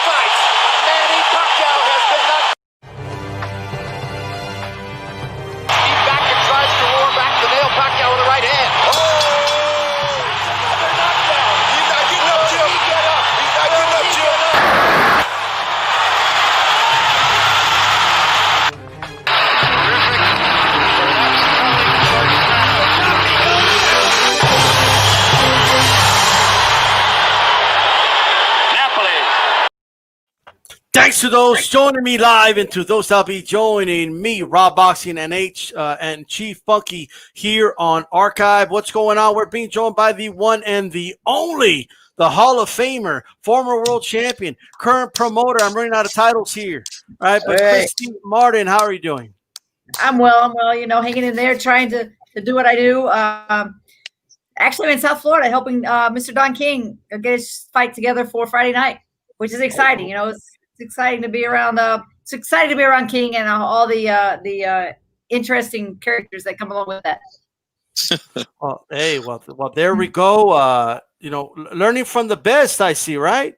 fights. Manny Pacquiao has been knocked. He back and tries to roar back to nail Pacquiao with the right hand. Oh! Another knockdown. He's not getting up, Jim. Get up. He's not getting up, Jim. Thanks to those joining me live and to those that'll be joining me, Rob Boxing NH and Chief Funky here on Archive. What's going on? We're being joined by the one and the only, the Hall of Famer, former world champion, current promoter. I'm running out of titles here. All right, but Hey. Christy Martin, how are you doing? I'm well, you know, hanging in there, trying to do what I do. Actually, I'm in South Florida helping Mr. Don King get his fight together for Friday night, which is exciting. You know, it's exciting to be around. It's exciting to be around King and all the interesting characters that come along with that. Well, hey, well, there we go. You know, learning from the best, I see, right?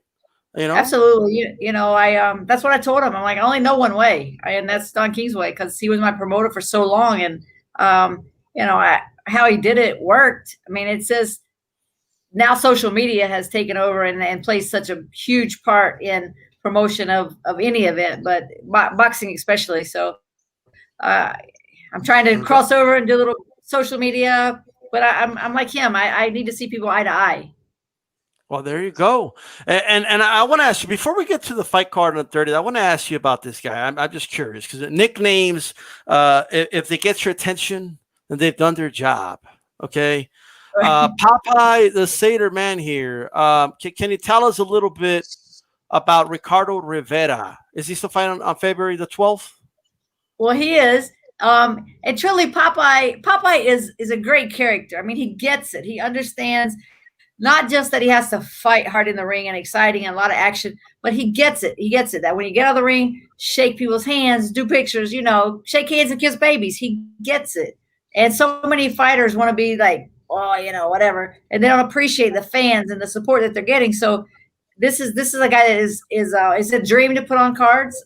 You know, Absolutely. You know, I that's what I told him. I'm like, I only know one way, and that's Don King's way, because he was my promoter for so long, and you know, how he did it worked. I mean, it says now social media has taken over and plays such a huge part in promotion of any event, but boxing especially. So I'm trying to cross over and do a little social media, but I'm like him. I need to see people eye to eye. well, there you go. And I want to ask you, before we get to the fight card on the 30th, I want to ask you about this guy. I'm just curious, because nicknames, if they get your attention, then they've done their job. Okay. Popeye the Seder man here. Can you tell us a little bit about Ricardo Rivera? Is he still fighting on February the 12th? Well, he is. And truly, Popeye is a great character. I mean, he gets it. He understands not just that he has to fight hard in the ring and exciting and a lot of action, but he gets it. He gets it that when you get out of the ring, shake people's hands, do pictures, you know, shake hands and kiss babies. He gets it. And so many fighters want to be like, oh, you know, whatever, and they don't appreciate the fans and the support that they're getting. So this is a guy that is a dream to put on cards.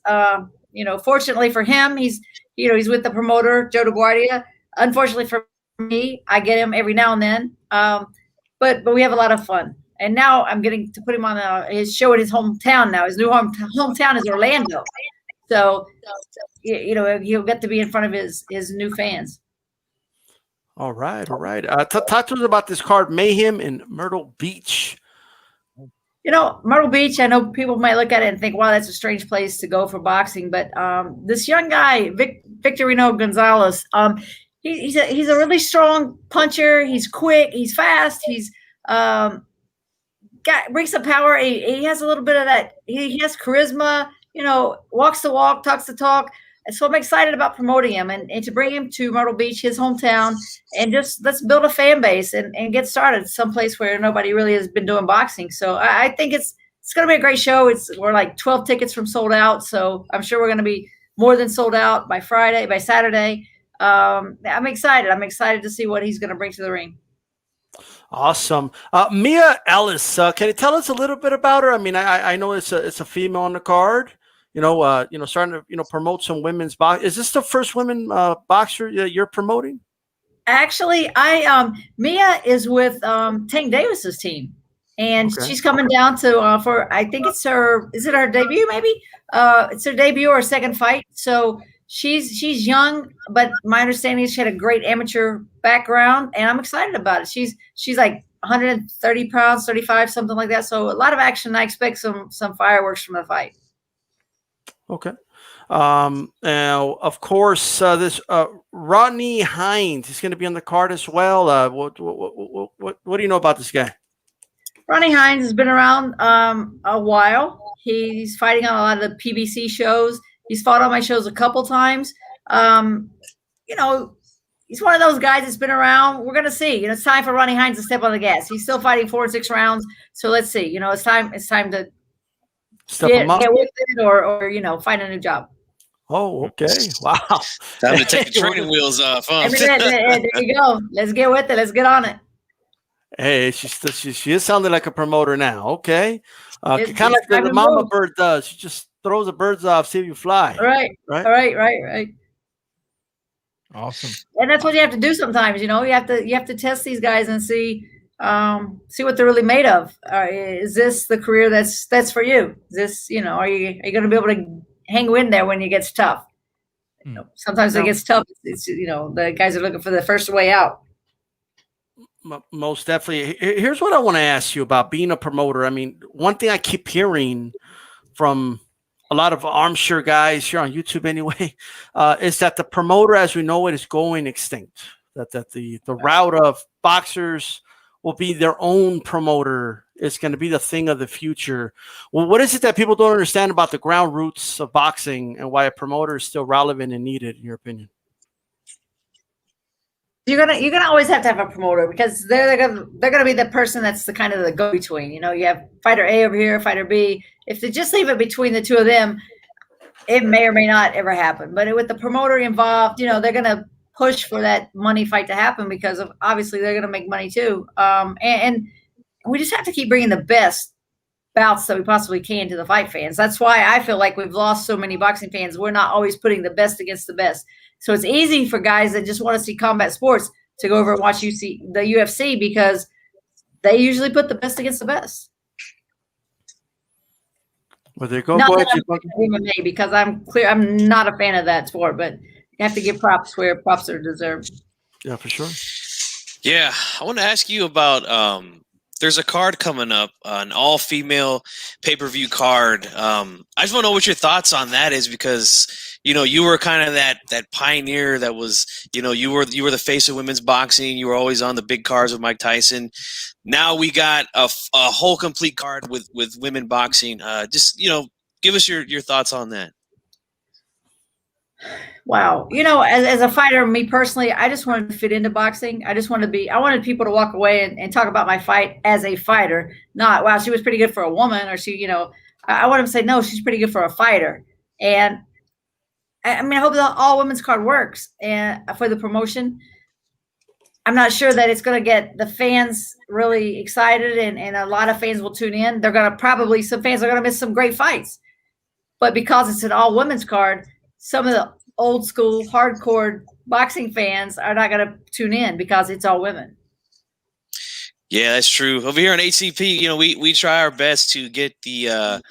You know, fortunately for him, he's with the promoter Joe DeGuardia. Unfortunately for me, I get him every now and then. But we have a lot of fun. And now I'm getting to put him on his show in his hometown now. His new hometown is Orlando. So, you know, he'll get to be in front of his new fans. All right. Talk to us about this card, Mayhem in Myrtle Beach. You know, Myrtle Beach, I know people might look at it and think, wow, that's a strange place to go for boxing. But this young guy, Victorino Gonzalez, he's a really strong puncher. He's quick. He's fast. He's brings some power. He has a little bit of that. He has charisma, you know, walks the walk, talks the talk. And so I'm excited about promoting him and to bring him to Myrtle Beach, his hometown, and just let's build a fan base and get started someplace where nobody really has been doing boxing. So I think it's going to be a great show. We're like 12 tickets from sold out. So I'm sure we're going to be more than sold out by Saturday. I'm excited. I'm excited to see what he's going to bring to the ring. Awesome. Mia Ellis, can you tell us a little bit about her? I mean, I know it's a female on the card. You know, starting to, promote some women's boxing. Is this the first women boxer you're promoting? Actually, Mia is with Tank Davis's team, and she's coming down to for I think is it her debut? Maybe it's her debut or second fight. So she's young, but my understanding is she had a great amateur background, and I'm excited about it. She's like 130 pounds, 35, something like that. So a lot of action. I expect some fireworks from the fight. Okay. Now, of course, this Ronnie Hines is going to be on the card as well. What do you know about this guy? Ronnie Hines has been around a while. He's fighting on a lot of the PBC shows. He's fought on my shows a couple times. You know, he's one of those guys that's been around. We're going to see. You know, it's time for Ronnie Hines to step on the gas. He's still fighting 4 and 6 rounds. So let's see. You know, it's time to get with it or find a new job. Oh, okay. Wow. Time to take the training wheels off, huh? There you go. Let's get with it. Let's get on it. Hey, she is sounding like a promoter now. Okay, kind of It's like time the to mama move. bird does. She just throws the birds off, see if you fly. Right, Right. right. Awesome. And that's what you have to do sometimes. You have to test these guys and see what they're really made of. Is this the career that's for you? Is this, are you going to be able to hang in there when it gets tough? Sometimes it gets tough. It's the guys are looking for the first way out. Most definitely. Here's what I want to ask you about being a promoter. I mean, one thing I keep hearing from a lot of armchair guys here on YouTube anyway, is that the promoter as we know it is going extinct. That the route of boxers will be their own promoter. It's going to be the thing of the future. Well, what is it that people don't understand about the ground roots of boxing and why a promoter is still relevant and needed, in your opinion? You're gonna always have to have a promoter because they're gonna be the person that's the kind of the go between. You have fighter A over here, fighter B. If they just leave it between the two of them, it may or may not ever happen. But with the promoter involved, they're gonna push for that money fight to happen because obviously they're gonna make money too. And we just have to keep bringing the best bouts that we possibly can to the fight fans. That's why I feel like we've lost so many boxing fans. We're not always putting the best against the best. So it's easy for guys that just want to see combat sports to go over and watch the UFC because they usually put the best against the best. Well, there you go. Not Go that ahead, I'm MMA because I'm not a fan of that sport, but you have to give props where props are deserved. Yeah, for sure. Yeah, I want to ask you about there's a card coming up, an all-female pay-per-view card. I just want to know what your thoughts on that is because you were kind of that pioneer that was, you were the face of women's boxing. You were always on the big cards with Mike Tyson. Now we got a whole complete card with women boxing. Just give us your thoughts on that. Wow. As a fighter, me personally, I just wanted to fit into boxing. I wanted people to walk away and talk about my fight as a fighter, not, wow, she was pretty good for a woman, or she, I want them to say, no, she's pretty good for a fighter. And I mean, I hope the all women's card works and for the promotion. I'm not sure that it's going to get the fans really excited and a lot of fans will tune in. Some fans are going to miss some great fights, but because it's an all women's card, some of the old school hardcore boxing fans are not going to tune in because it's all women. Yeah, that's true. Over here on HCP, we try our best to get the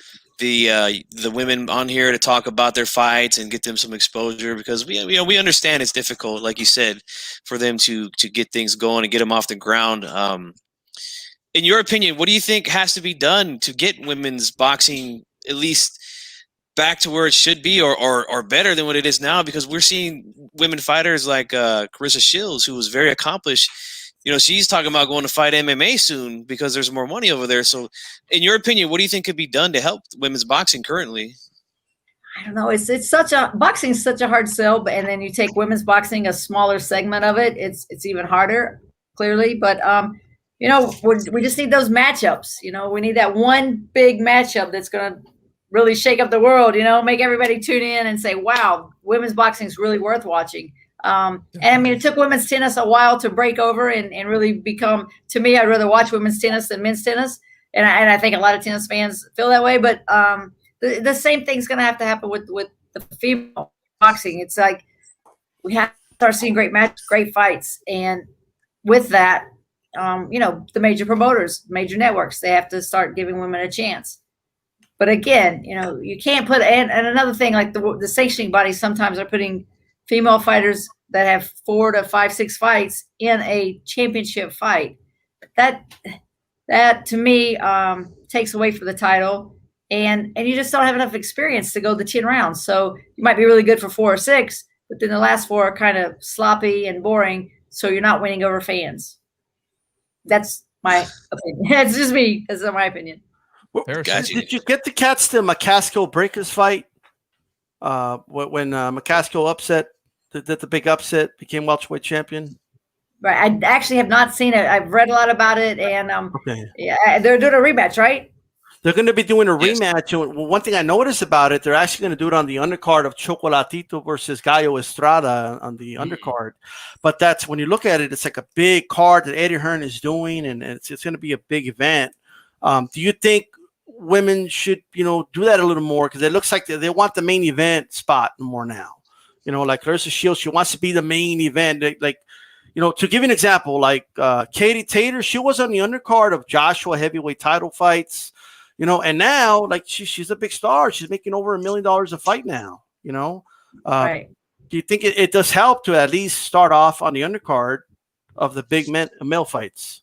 women on here to talk about their fights and get them some exposure because we understand it's difficult, like you said, for them to get things going and get them off the ground. In your opinion, what do you think has to be done to get women's boxing at least back to where it should be or better than what it is now? Because we're seeing women fighters like Carissa Shields, who was very accomplished. She's talking about going to fight MMA soon because there's more money over there. So in your opinion, what do you think could be done to help women's boxing currently? I don't know. Boxing's such a hard sell, and then you take women's boxing, a smaller segment of it. It's even harder, clearly. But we just need those matchups. We need that one big matchup that's going to really shake up the world. Make everybody tune in and say, "Wow, women's boxing is really worth watching." And I mean, it took women's tennis a while to break over and really become. To me, I'd rather watch women's tennis than men's tennis, and I think a lot of tennis fans feel that way. But the same thing's going to have to happen with the female boxing. It's like we have to start seeing great matches, great fights, and with that, the major promoters, major networks, they have to start giving women a chance. But again, you can't put and another thing, like the sanctioning bodies sometimes are putting female fighters that have 4 to 5, 6 fights in a championship fight. That to me takes away from the title, and you just don't have enough experience to go the 10 rounds. So you might be really good for 4 or 6, but then the last 4 are kind of sloppy and boring. So you're not winning over fans. That's my opinion. It's just me. That's my opinion. Did you get to catch the McCaskill Breakers fight? When McCaskill upset, did the big upset, became welterweight champion? Right. I actually have not seen it. I've read a lot about it, and okay. Yeah, they're doing a rematch, right? they're going to be doing a rematch. And one thing I noticed about it, they're actually going to do it on the undercard of Chocolatito versus Gallo Estrada on the undercard. But that's when you look at it, it's like a big card that Eddie Hearn is doing, and it's going to be a big event. Do you think women should, do that a little more? Because it looks like they want the main event spot more now. Like Clarissa Shields, she wants to be the main event. Like, to give you an example, like Katie Taylor, she was on the undercard of Joshua heavyweight title fights. And now, like, she's a big star. She's making over $1 million a fight now, Right. Do you think it does help to at least start off on the undercard of the big male fights?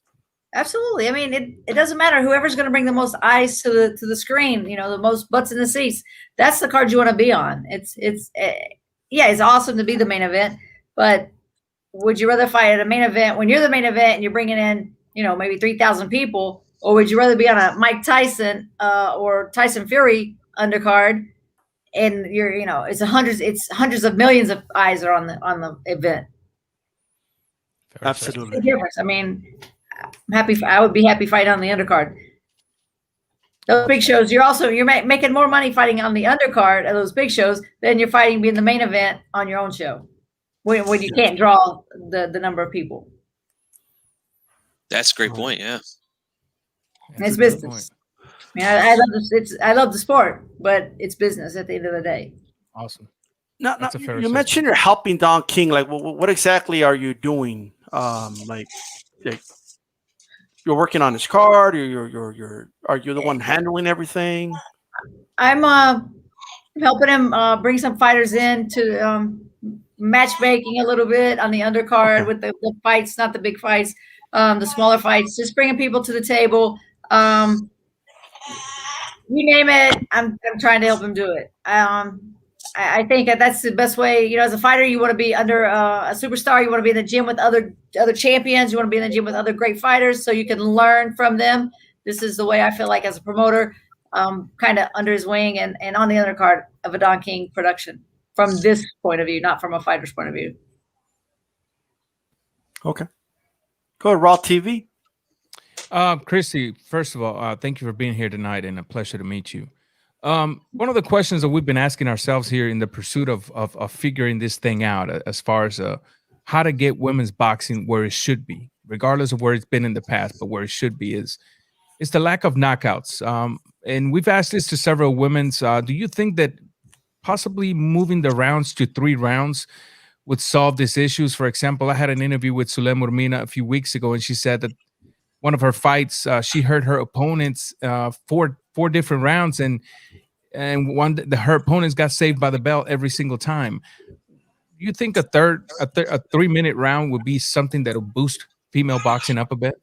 Absolutely. I mean, it doesn't matter. Whoever's going to bring the most eyes to the screen, the most butts in the seats, that's the card you want to be on. It's awesome to be the main event, but would you rather fight at a main event when you're the main event and you're bringing in, maybe 3,000 people? Or would you rather be on a Mike Tyson or Tyson Fury undercard, and it's hundreds of millions of eyes are on the event. Absolutely. It's a difference. I mean, I would be happy fighting on the undercard. Those big shows, you're making more money fighting on the undercard of those big shows than you're fighting being the main event on your own show when you can't draw the number of people. That's a great point. Yeah. It's business. I mean, I love the sport, but it's business at the end of the day. Awesome. Now, you mentioned you're helping Don King. Like, what exactly are you doing? Like you're working on his card. Are you the one handling everything? I'm helping him bring some fighters in to matchmaking a little bit on the undercard with the fights, not the big fights, the smaller fights. Just bringing people to the table. You name it, I'm trying to help him do it. I think that's the best way. As a fighter, you want to be under a superstar. You want to be in the gym with other champions. You want to be in the gym with other great fighters so you can learn from them. This is the way I feel like as a promoter, kind of under his wing and on the undercard of a Don King production from this point of view, not from a fighter's point of view. Okay. Go ahead, Raw TV. Christy, first of all, thank you for being here tonight, and a pleasure to meet you. One of the questions that we've been asking ourselves here in the pursuit of figuring this thing out, as far as how to get women's boxing where it should be, regardless of where it's been in the past, but where it should be, is the lack of knockouts. And we've asked this to several women. Do you think that possibly moving the rounds to 3 rounds would solve these issues? For example, I had an interview with Sulem Urmina a few weeks ago, and she said that one of her fights, she heard her opponents four different rounds, and her opponents got saved by the bell every single time. Do you think a 3-minute round would be something that will boost female boxing up a bit?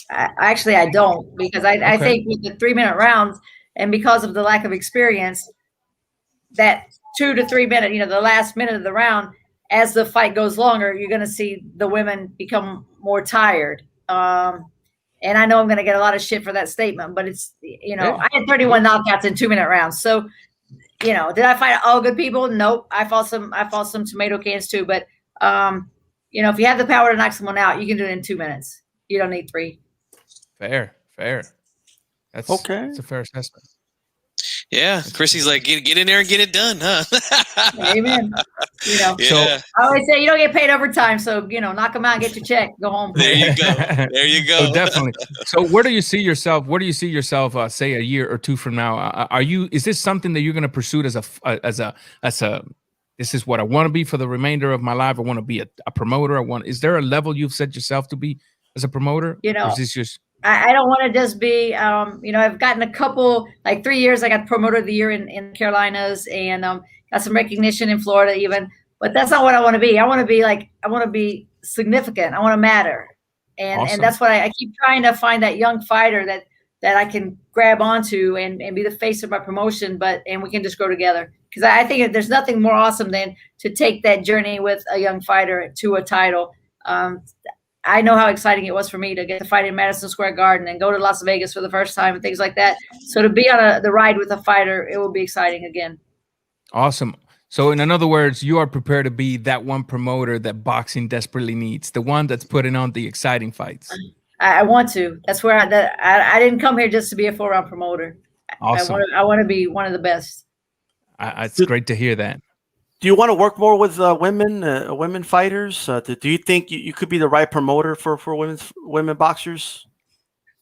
Actually, I don't, because I think with the 3-minute rounds, and because of the lack of experience, that 2 to 3 minute, the last minute of the round, as the fight goes longer, you're going to see the women become more tired. And I know I'm going to get a lot of shit for that statement, but it's, I had 31 knockouts in 2-minute rounds. So, did I fight all good people? Nope. I fought some tomato cans too. But, if you have the power to knock someone out, you can do it in 2 minutes. You don't need 3. Fair. That's okay. That's a fair assessment. Yeah, Chrissy's like, get in there and get it done, huh? Amen. Yeah. So I always say you don't get paid overtime, so knock them out, and get your check, go home. There you go. So definitely. So where do you see yourself? Say a year or 2 from now? Is this something that you're going to pursue as a this is what I want to be for the remainder of my life? I want to be a promoter. Is there a level you've set yourself to be as a promoter? Or is this just? I don't want to just be, I've gotten a couple, like 3 years, I got promoter of the year in Carolinas, and got some recognition in Florida even, but that's not what I want to be. I want to be significant. I want to matter. And awesome. And that's what I keep trying to find, that young fighter that I can grab onto and be the face of my promotion, and we can just grow together. Because I think there's nothing more awesome than to take that journey with a young fighter to a title. I know how exciting it was for me to get to fight in Madison Square Garden and go to Las Vegas for the first time and things like that. So to be on the ride with a fighter, it will be exciting again. Awesome. So in other words, you are prepared to be that one promoter that boxing desperately needs, the one that's putting on the exciting fights. I want to. That's where I didn't come here just to be a 4-round promoter. Awesome. I want to be one of the best. It's great to hear that. Do you want to work more with women fighters? Do you think you could be the right promoter for women boxers?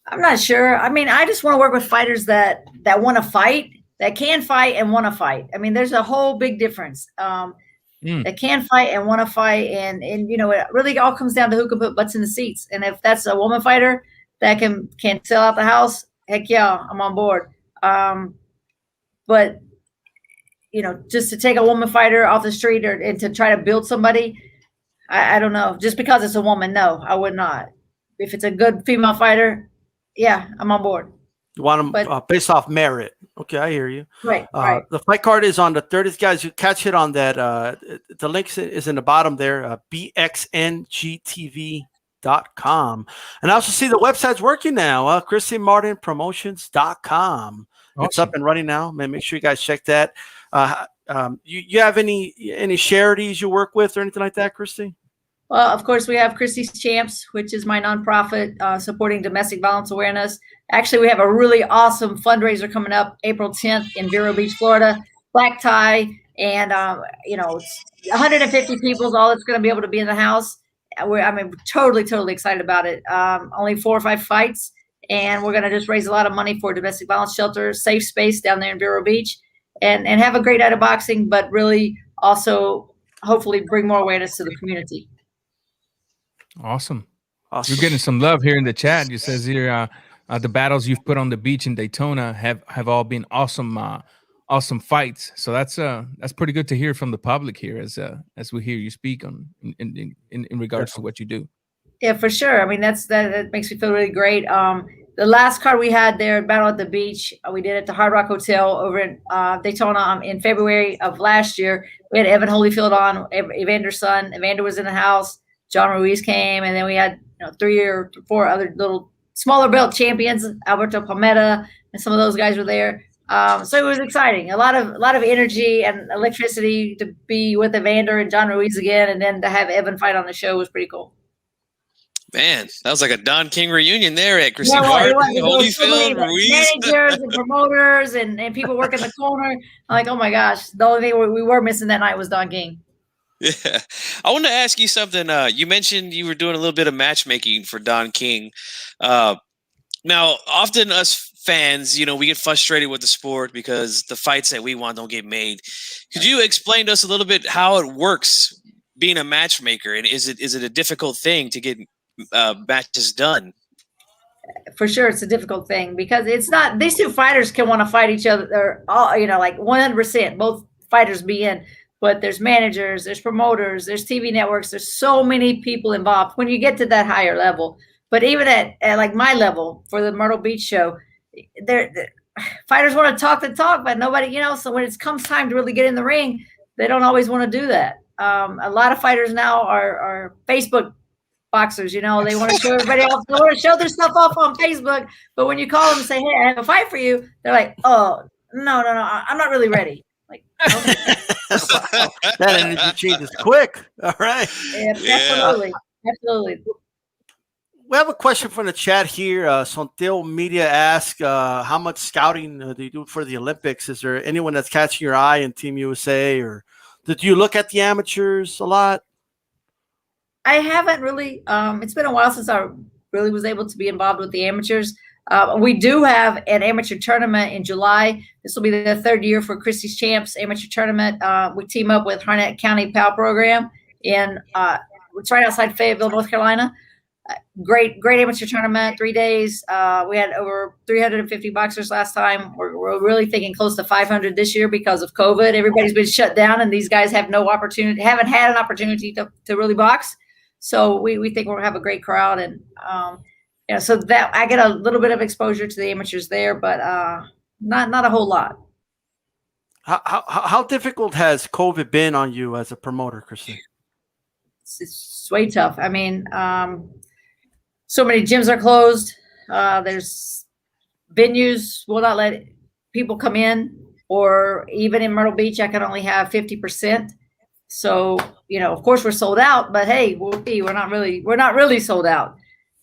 I'm not sure. I mean, I just want to work with fighters that want to fight, that can fight and want to fight. I mean, there's a whole big difference. That can fight and want to fight, and you know, it really all comes down to who can put butts in the seats. And if that's a woman fighter that can sell out the house, heck yeah, I'm on board. But you know, just to take a woman fighter off the street and to try to build somebody, I don't know. Just because it's a woman, no, I would not. If it's a good female fighter, yeah, I'm on board. You want them based off merit. Okay, I hear you. Right, right. The fight card is on the 30th, guys. You catch it on that. The link is in the bottom there, bxngtv.com. And I also see the website's working now, ChristyMartinPromotions.com. Awesome. It's up and running now. Man, make sure you guys check that. You have any charities you work with or anything like that, Christy? Well, of course, we have Christy's Champs, which is my nonprofit supporting domestic violence awareness. Actually, we have a really awesome fundraiser coming up April 10th in Vero Beach, Florida. Black tie, and you know, it's 150 people is all that's going to be able to be in the house. I'm totally excited about it. Only 4 or 5 fights, and we're going to just raise a lot of money for domestic violence shelter, safe space down there in Vero Beach, and have a great night of boxing, but really also hopefully bring more awareness to the community. Awesome. You're getting some love here in the chat. It says here, the battles you've put on the beach in Daytona have all been awesome, awesome fights. So that's pretty good to hear from the public here as we hear you speak on in regards to what you do. Yeah, for sure. I mean, that makes me feel really great. The last card we had there, Battle at the Beach, we did at the Hard Rock Hotel over in Daytona in February of last year. We had Evan Holyfield on, Xander's son. Evander was in the house. John Ruiz came, and then we had 3 or 4 other little smaller belt champions. Alberto Palmetta and some of those guys were there. So it was exciting. A lot of energy and electricity to be with Evander and John Ruiz again, and then to have Evan fight on the show was pretty cool. Man, that was like a Don King reunion there at Christy Martin, Holyfield, Ruiz. Managers and promoters and people working the corner. I'm like, oh my gosh, the only thing we were missing that night was Don King. Yeah. I want to ask you something. You mentioned you were doing a little bit of matchmaking for Don King. Now, often us fans, we get frustrated with the sport because the fights that we want don't get made. Could you explain to us a little bit how it works being a matchmaker? And is it a difficult thing to get matches done? For sure, it's a difficult thing because it's not. These two fighters can want to fight each other. They're all, like 100%. Both fighters be in. But there's managers, there's promoters, there's TV networks. There's so many people involved when you get to that higher level. But even at like my level for the Myrtle Beach show, fighters want to talk the talk, but nobody, so when it comes time to really get in the ring, they don't always want to do that. A lot of fighters now are Facebook boxers, they want to show everybody else. They want to show their stuff off on Facebook. But when you call them and say, hey, I have a fight for you, they're like, oh, no, I'm not really ready. Like, okay. Wow. That energy changes quick. All right. Yeah, absolutely. We have a question from the chat here. Sontel Media asks, how much scouting do you do for the Olympics? Is there anyone that's catching your eye in Team USA, or did you look at the amateurs a lot? I haven't really. It's been a while since I really was able to be involved with the amateurs. We do have an amateur tournament in July. This will be the 3rd year for Christy's Champs amateur tournament. We team up with Harnett County PAL program it's right outside Fayetteville, North Carolina. Great amateur tournament, 3 days. We had over 350 boxers last time. We're really thinking close to 500 this year because of COVID. Everybody's been shut down, and these guys haven't had an opportunity to really box. So we think we'll have a great crowd, and so that I get a little bit of exposure to the amateurs there, but not a whole lot. How difficult has COVID been on you as a promoter, Christy? It's way tough. I mean, so many gyms are closed. There's venues will not let people come in, or even in Myrtle Beach, I can only have 50%. So, of course we're sold out, but hey, we're not really sold out.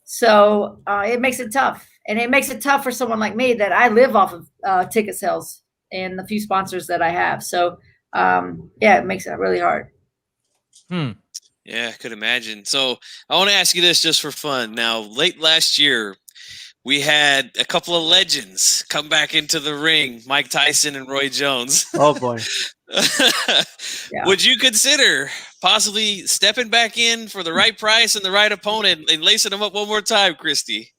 So it makes it tough, and it makes it tough for someone like me that I live off of ticket sales and the few sponsors that I have. So yeah, it makes it really hard. Yeah, I could imagine. So I want to ask you this just for fun. Now, late last year, we had a couple of legends come back into the ring, Mike Tyson and Roy Jones. Oh boy. Yeah. Would you consider possibly stepping back in for the right price and the right opponent and lacing them up one more time, Christy?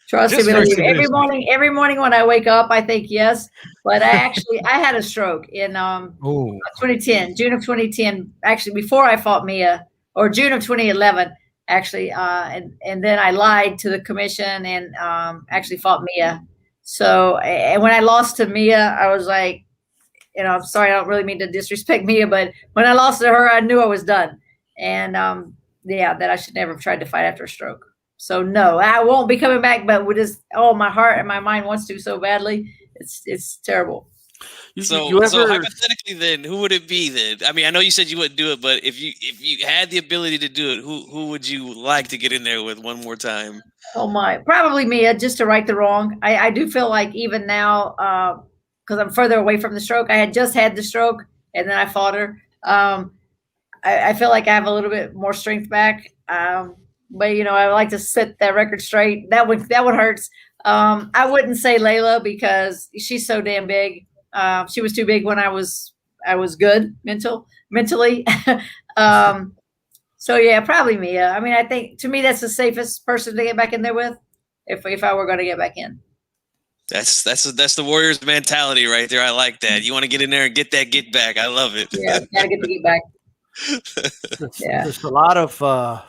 Trust Just me, for every curiosity. morning when I wake up, I think yes. But I had a stroke in 2010, June of 2010, actually before I fought Mia, or June of 2011, actually, and then I lied to the commission and actually fought Mia. So, and when I lost to Mia, I was like, I'm sorry, I don't really mean to disrespect Mia, but when I lost to her, I knew I was done. And yeah, that I should never have tried to fight after a stroke. So no, I won't be coming back, but with this, my heart and my mind wants to so badly. It's terrible. So hypothetically, then, who would it be then? I mean, I know you said you wouldn't do it, but if you had the ability to do it, who would you like to get in there with one more time? Oh my, probably Mia, just to right the wrong. I do feel like even now, because I'm further away from the stroke, I had just had the stroke and then I fought her. I feel like I have a little bit more strength back. But I like to set that record straight. That one hurts. I wouldn't say Layla because she's so damn big. She was too big when I was good mentally. So yeah, probably Mia. I mean, I think to me that's the safest person to get back in there with, if I were going to get back in. That's the Warriors mentality right there. I like that. You want to get in there and get that get back. I love it. Yeah, gotta get the get back. Yeah. There's a lot of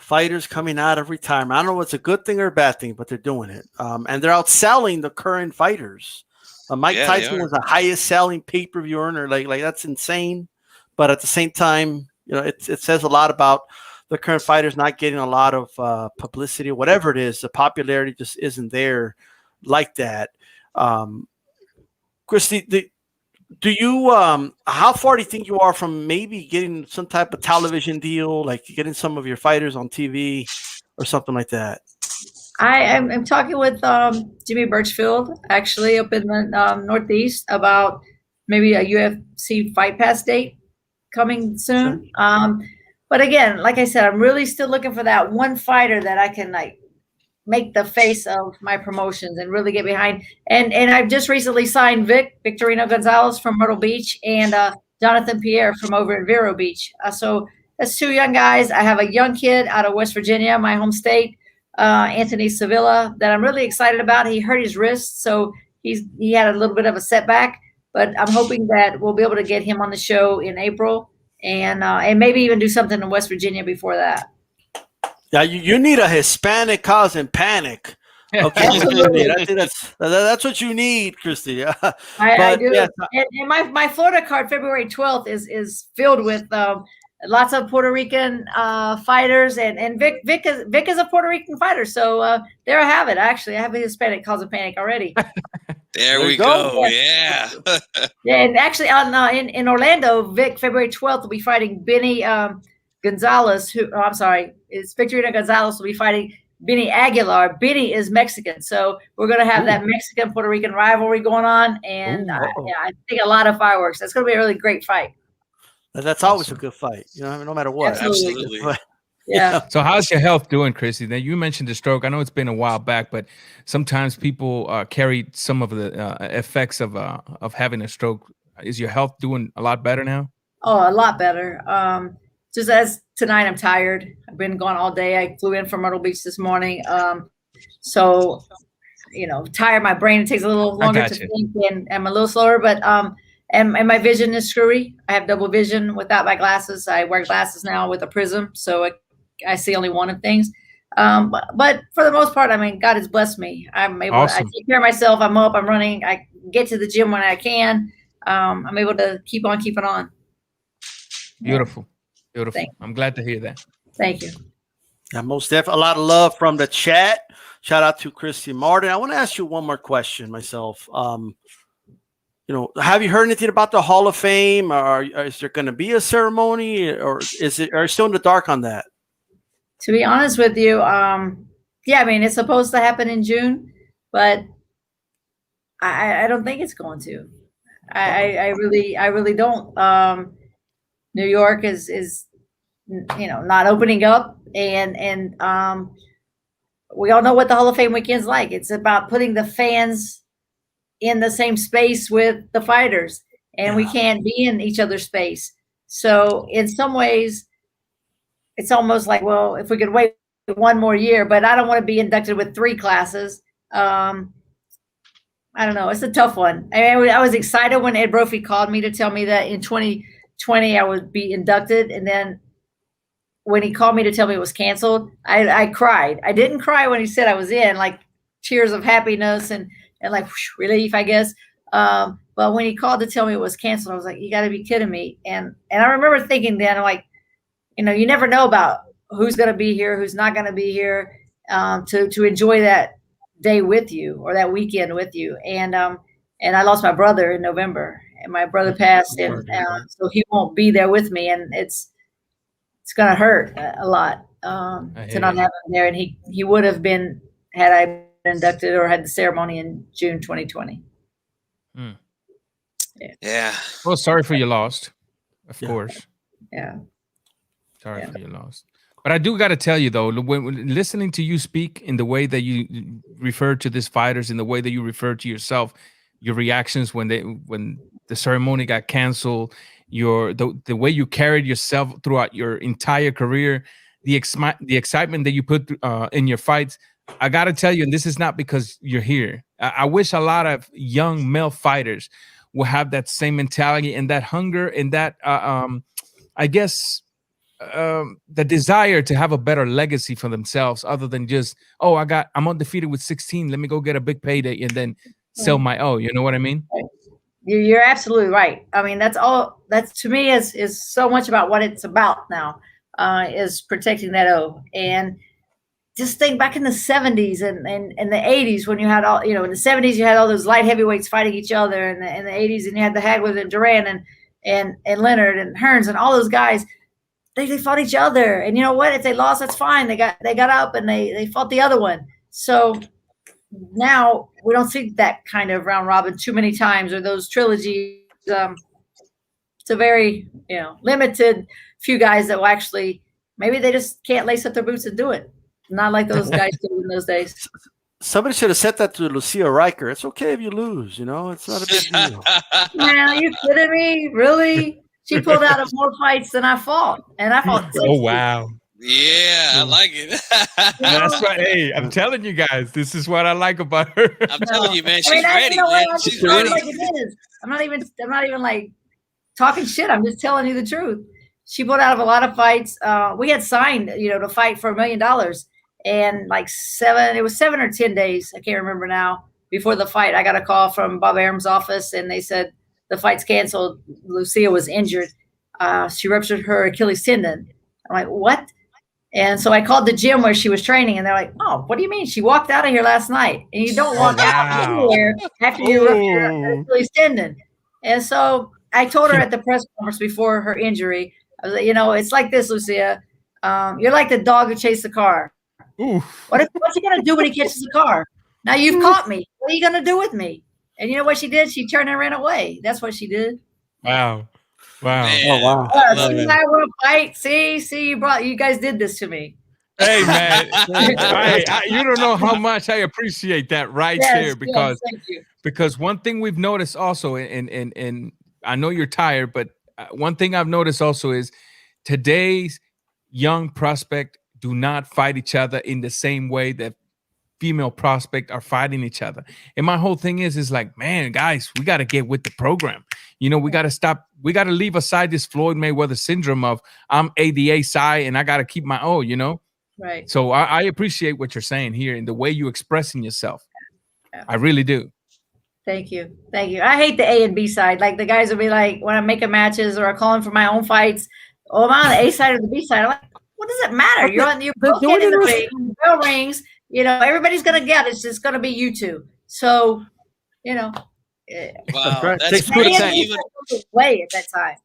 fighters coming out of retirement. I don't know if it's a good thing or a bad thing, but they're doing it. And they're outselling the current fighters. Mike Tyson was the highest selling pay-per-view earner. Like that's insane. But at the same time, it says a lot about the current fighters not getting a lot of publicity, whatever it is. The popularity just isn't there like that. Christy, do you how far do you think you are from maybe getting some type of television deal, like getting some of your fighters on TV or something like that? I'm talking with Jimmy Birchfield, actually, up in the Northeast, about maybe a UFC Fight Pass date coming soon. But again, like I said, I'm really still looking for that one fighter that I can make the face of my promotions and really get behind. And I've just recently signed Victorino Gonzalez from Myrtle Beach and Jonathan Pierre from over in Vero Beach. So that's two young guys. I have a young kid out of West Virginia, my home state, Anthony Sevilla, that I'm really excited about. He hurt his wrist, so he had a little bit of a setback, but I'm hoping that we'll be able to get him on the show in April and maybe even do something in West Virginia before that. Yeah, you need a Hispanic causing panic. Okay, I think that's what you need, Christy. I do. Yeah. And my Florida card, February 12th, is filled with lots of Puerto Rican fighters, and Vic is a Puerto Rican fighter. So there I have it. Actually, I have a Hispanic causing panic already. There we go. Yeah. Yeah, and actually in Orlando, Vic February 12th will be fighting Benny Gonzalez. It's Victorino Gonzalez will be fighting Benny Aguilar. Benny is Mexican, so we're going to have that Mexican Puerto Rican rivalry going on, and I think a lot of fireworks. That's going to be a really great fight. That's always a good fight, no matter what. Absolutely. Yeah. So how's your health doing, Christy? Now you mentioned the stroke. I know it's been a while back, but sometimes people carry some of the effects of having a stroke. Is your health doing a lot better now? Oh, a lot better. Just as tonight, I'm tired. I've been gone all day. I flew in from Myrtle Beach this morning. So, tired. My brain takes a little longer to think, and I'm a little slower. But and my vision is screwy. I have double vision without my glasses. I wear glasses now with a prism, so I see only one of things. But for the most part, I mean, God has blessed me. I'm able. I take care of myself. I'm up. I'm running. I get to the gym when I can. I'm able to keep on keeping on. Beautiful. Beautiful. Thanks. I'm glad to hear that. Thank you. Yeah, most definitely. A lot of love from the chat. Shout out to Christy Martin. I want to ask you one more question myself. Have you heard anything about the Hall of Fame, or is there going to be a ceremony, or are you still in the dark on that? To be honest with you, Yeah, I mean, it's supposed to happen in June, but I don't think it's going to. I really don't. New York is not opening up, and we all know what the Hall of Fame weekend's like. It's about putting the fans in the same space with the fighters, and we can't be in each other's space. So in some ways, it's almost like, well, if we could wait one more year, but I don't want to be inducted with 3 classes. I don't know. It's a tough one. I mean, I was excited when Ed Brophy called me to tell me that in 2020 I would be inducted, and then when he called me to tell me it was canceled, I cried. I didn't cry when he said I was in, like tears of happiness and like whoosh, relief, I guess. But when he called to tell me it was canceled, I was like, you got to be kidding me. And I remember thinking then, I'm like, you never know about who's going to be here, who's not going to be here, to enjoy that day with you or that weekend with you. And I lost my brother in November, and my brother passed, and so he won't be there with me, and it's going to hurt a lot to not have him there. And he would have been had I been inducted or had the ceremony in June 2020. Yeah. Well, sorry for your loss, of course. Yeah. Sorry for your loss. But I do got to tell you, though, when listening to you speak in the way that you refer to these fighters, in the way that you refer to yourself, your reactions when the ceremony got canceled, the way you carried yourself throughout your entire career, the excitement that you put in your fights, I got to tell you, and this is not because you're here. I wish a lot of young male fighters will have that same mentality and that hunger and that, I guess, the desire to have a better legacy for themselves, other than just, I'm undefeated with 16. Let me go get a big payday and then sell my you know what I mean? You're absolutely right. I mean, that's to me is so much about what it's about now, is protecting that O. And just think back in the 70s and the 80s when you had all, in the 70s you had all those light heavyweights fighting each other, and in the 80s, and you had the Hagwood and Duran and Leonard and Hearns and all those guys. They fought each other, and you know what? If they lost, that's fine. They got up and they fought the other one. So now we don't see that kind of round robin too many times, or those trilogies. It's a very limited few guys that will actually, maybe they just can't lace up their boots and do it. Not like those guys did in those days. Somebody should have said that to Lucia Riker. It's okay if you lose, it's not a big deal. Man, are you kidding me? Really? She pulled out of more fights than I fought, and I fought 60. Oh wow! Yeah, I like it. That's right. Hey, I'm telling you guys, this is what I like about her. I'm telling you, man, she's ready. Man. She's ready. Like it is. I'm not even like talking shit. I'm just telling you the truth. She pulled out of a lot of fights. We had signed, to fight for $1 million, and like 7 or 10 days, I can't remember now, before the fight, I got a call from Bob Arum's office, and they said the fight's canceled. Lucia was injured. She ruptured her Achilles tendon. I'm like, what? And so I called the gym where she was training, and they're like, oh, what do you mean? She walked out of here last night. And you don't walk out anywhere after you rupture your Achilles tendon. And so I told her at the press conference before her injury, I was like, it's like this, Lucia. You're like the dog who chased the car. What's he going to do when he catches the car? Now you've caught me. What are you going to do with me? And you know what she did? She turned and ran away. That's what she did. Wow. Man. Oh, wow. I want to fight. See, you guys did this to me. Hey, man. You don't know how much I appreciate that there, because one thing we've noticed also, and I know you're tired, but one thing I've noticed also is today's young prospect do not fight each other in the same way that female prospect are fighting each other. And my whole thing is like, man, guys, we got to get with the program. We got to stop. We got to leave aside this Floyd Mayweather syndrome of I'm ADA side and I got to keep my Right. So I appreciate what you're saying here and the way you expressing yourself. Yeah. I really do. Thank you. I hate the A and B side. Like the guys will be like, when I'm making matches or I'm calling for my own fights, I'm on the A side or the B side. I'm like, what does it matter? You're both getting the ring, bell rings. Everybody's gonna get it. It's just gonna be you two. So, Wow, that's way at that time.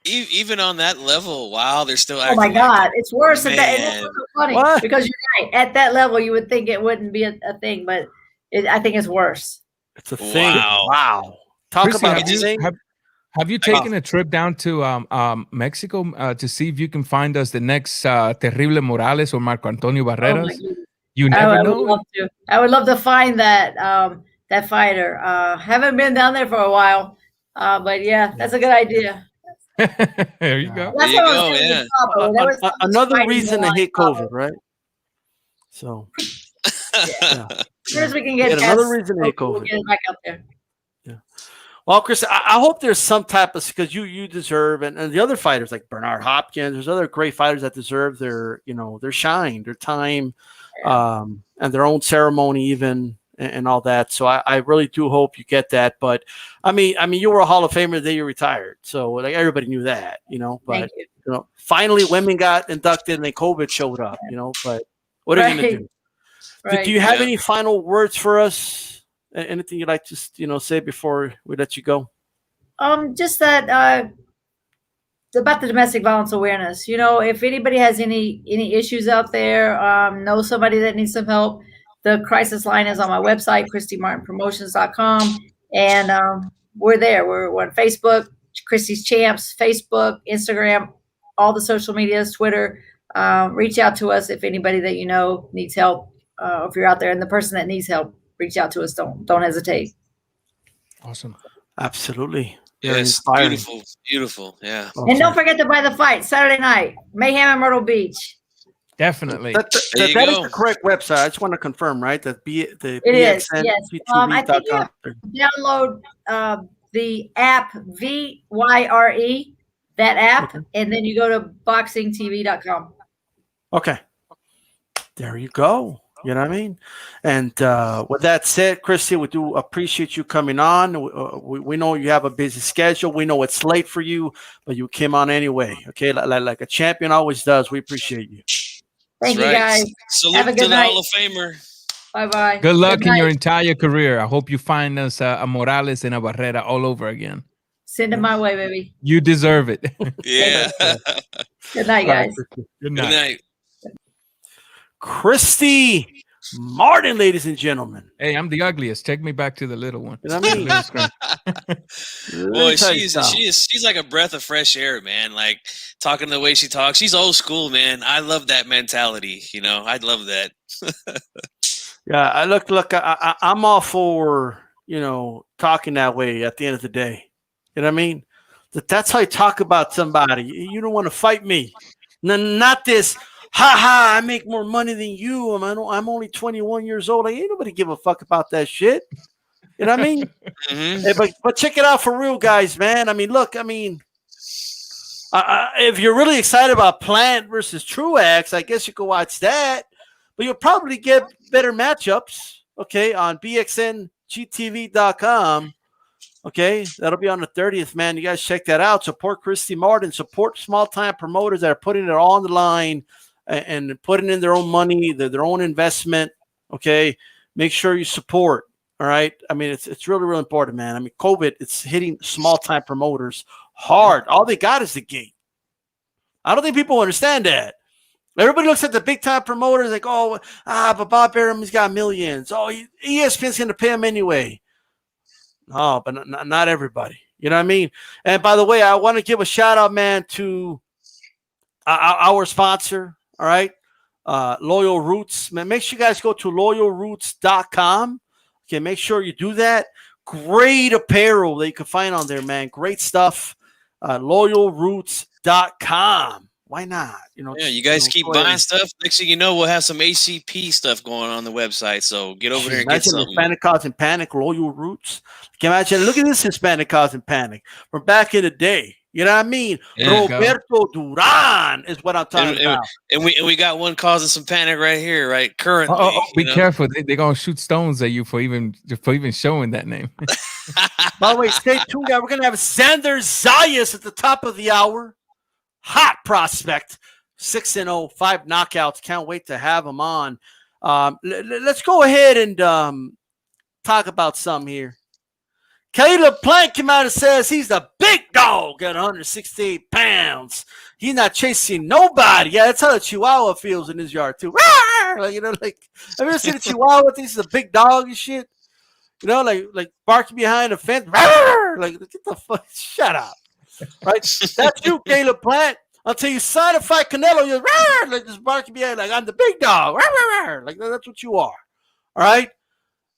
even on that level, wow, they're still Oh acting my like God, it's worse than that. And Man. it's so funny What? because you're right. At that level, you would think it wouldn't be a thing, but I think it's worse. It's a thing. Wow. Wow. Talk Christy, about have a you thing. have you taken a trip down to Mexico to see if you can find us the next Terrible Morales or Marco Antonio Oh my Barreras? goodness. You never I would know. love to. I would love to find that that fighter. Haven't been down there for a while, but yeah, that's a good idea. There you go. That's you what I was go, saying yeah. with Pablo. There was so much Another fighting reason to going hate on. COVID, right? So, As soon as we can get Yet another tests, reason to hate we'll COVID. get it back out there. Well, Chris, I hope there's some type of, because you deserve, and the other fighters like Bernard Hopkins, there's other great fighters that deserve their shine, their time, and their own ceremony even, and all that. So I really do hope you get that. But I mean, you were a Hall of Famer the day you retired, so like everybody knew that, But Thank you. finally women got inducted and then COVID showed up, But what are you gonna do? Right. Do you have Yeah. any final words for us? Anything you'd like to say before we let you go? Just that about the domestic violence awareness. If anybody has any issues out there, know somebody that needs some help, the crisis line is on my website, ChristyMartinPromotions.com, and we're there. We're on Facebook, Christy's Champs, Facebook, Instagram, all the social medias, Twitter. Reach out to us if anybody that needs help. If you're out there and the person that needs help, reach out to us. Don't hesitate. Awesome. Absolutely. Very Yes, inspiring. beautiful. Yeah. Okay. And don't forget to buy the fight Saturday night, Mayhem in Myrtle Beach. Definitely. That There you is go. the correct website. I just want to confirm, right? That the It is, yes. I think you have BXNGTV.com. download the app VYRE, that app, Okay. and then you go to boxingtv.com. Okay. There you go. You know what I mean? And with that said, Christy, we do appreciate you coming on. We know you have a busy schedule. We know it's late for you, but you came on anyway. Okay, like a champion always does. We appreciate you. Thank That's you, right. guys. Salute Have a to good the night. Hall of Famer. Bye-bye. Good luck in night. your entire career. I hope you find us a Morales and a Barrera all over again. Send it my way, baby. You deserve it. Yeah. Good night, All right, guys. Christy. Good Good night. Christy Martin, ladies and gentlemen. Hey, I'm the ugliest. Take me back to the little one. You know what I mean? Little screen. Boy, she's like a breath of fresh air, man. Like talking the way she talks. She's old school, man. I love that mentality. I love that. Yeah, I'm all for, talking that way at the end of the day. You know what I mean? That's how you talk about somebody. You don't want to fight me. Not this, I make more money than you. I'm only 21 years old. Ain't nobody give a fuck about that shit. You know what I mean? Mhm. Hey, but check it out for real, guys, man. Look, if you're really excited about Plant versus Truax, I guess you could watch that. But you'll probably get better matchups, okay, on BXNGTV.com. Okay, that'll be on the 30th, man. You guys check that out. Support Christy Martin. Support small-time promoters that are putting it all on the line and putting in their own money, their own investment. Okay, make sure you support. All right. It's really, really important, man. COVID, it's hitting small-time promoters hard. All they got is the gate. I don't think people understand that. Everybody looks at the big-time promoters like, but Bob Arum's got millions. Oh, ESPN's going to pay him anyway. No, but not everybody. You know what I mean? And by the way, I want to give a shout-out, man, to our sponsor, all right, Loyal Roots. Man, make sure you guys go to loyalroots.com. Okay, make sure you do that. Great apparel that you can find on there, man. Great stuff. Loyalroots.com. Why not? Yeah, you guys keep buying stuff. Next thing you know, we'll have some HCP stuff going on the website. So get over there and get something. Hispanic causing panic, Loyal Roots. Can you imagine? Look at this Hispanic causing panic from back in the day. You know what I mean? Roberto Duran is what I'm talking about. And we got one causing some panic right here, right? Currently. Be careful. They're gonna shoot stones at you for even showing that name. By the way, stay tuned, guys. We're gonna have Xander Zayas at the top of the hour. Hot prospect, 6-0, 5 knockouts. Can't wait to have him on. Let's go ahead and talk about some here. Caleb Plant came out and says he's the big dog at 168 pounds. He's not chasing nobody. Yeah, that's how the Chihuahua feels in his yard too. Like, have you ever seen a Chihuahua think he's a big dog and shit? Like barking behind a fence. Like, get the fuck, shut up. Right? That's you, Caleb Plant. Until you sign a fight, Canelo, you're like just barking behind, like I'm the big dog. Like that's what you are. All right.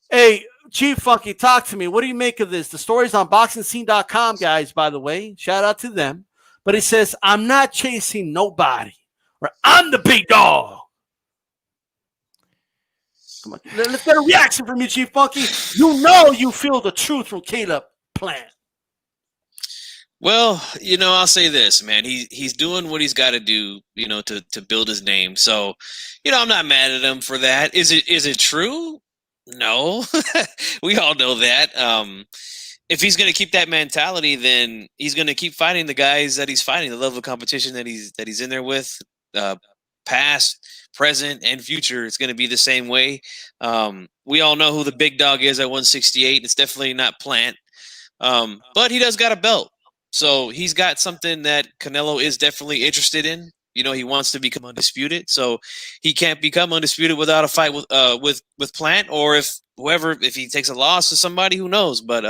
Hey, Chief Funky, talk to me. What do you make of this? The story's on BoxingScene.com, guys, by the way. Shout out to them. But he says, I'm not chasing nobody. Right? I'm the big dog. Come on. Let's get a reaction from you, Chief Funky. You feel the truth from Caleb Plant. Well, I'll say this, man. He's doing what he's got to do, to build his name. So, I'm not mad at him for that. Is it true? No, we all know that. If he's going to keep that mentality, then he's going to keep fighting the guys that he's fighting, the level of competition that he's in there with, past, present, and future. It's going to be the same way. We all know who the big dog is at 168. It's definitely not Plant, but he does got a belt, so he's got something that Canelo is definitely interested in. He wants to become undisputed, so he can't become undisputed without a fight with Plant, or if he takes a loss to somebody, who knows? But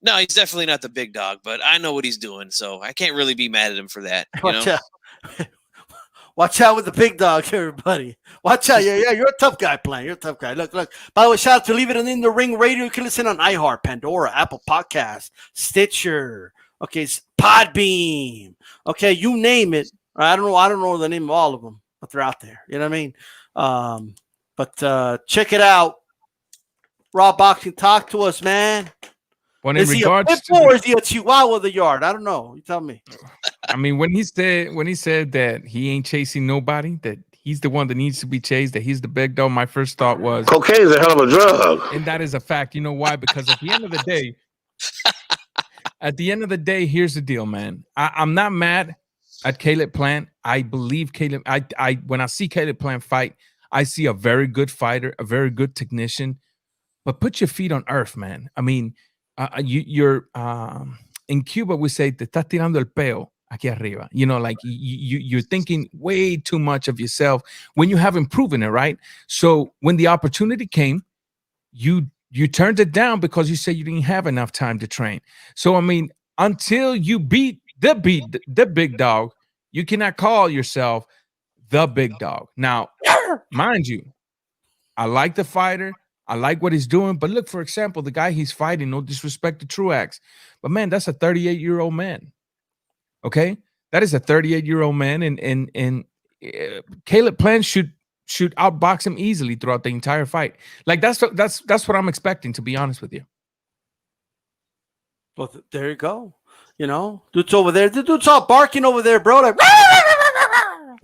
no, he's definitely not the big dog. But I know what he's doing, so I can't really be mad at him for that. Watch out with the big dog, everybody. Watch out. Yeah, you're a tough guy, Plant. You're a tough guy. Look. By the way, shout out to Leave It in the Ring Radio. You can listen on iHeart, Pandora, Apple Podcasts, Stitcher, okay, Podbeam, okay, you name it. I don't know the name of all of them, but they're out there. You know what I mean? But check it out. Raw Boxing, talk to us, man. Well, is he a pit bull or is he a Chihuahua of the yard? I don't know. You tell me. I mean, when he said that he ain't chasing nobody, that he's the one that needs to be chased, that he's the big dog, my first thought was cocaine is a hell of a drug. And that is a fact. You know why? Because at the end of the day, here's the deal, man. I'm not mad at Caleb Plant. I believe Caleb. When I see Caleb Plant fight, I see a very good fighter, a very good technician. But put your feet on earth, man. I mean, you're in Cuba we say te estás tirando el peo aquí arriba. Like you're thinking way too much of yourself when you haven't proven it, right? So when the opportunity came, you turned it down because you said you didn't have enough time to train. So I mean, until you beat the big dog, you cannot call yourself the big dog. Now, mind you, I like the fighter. I like what he's doing. But look, for example, the guy he's fighting, no disrespect to Truax, but man, that's a 38-year-old man. Okay? That is a 38-year-old man. And Caleb Plant should outbox him easily throughout the entire fight. Like that's what I'm expecting, to be honest with you. Well, there you go. Dude's over there. The dude's all barking over there, bro.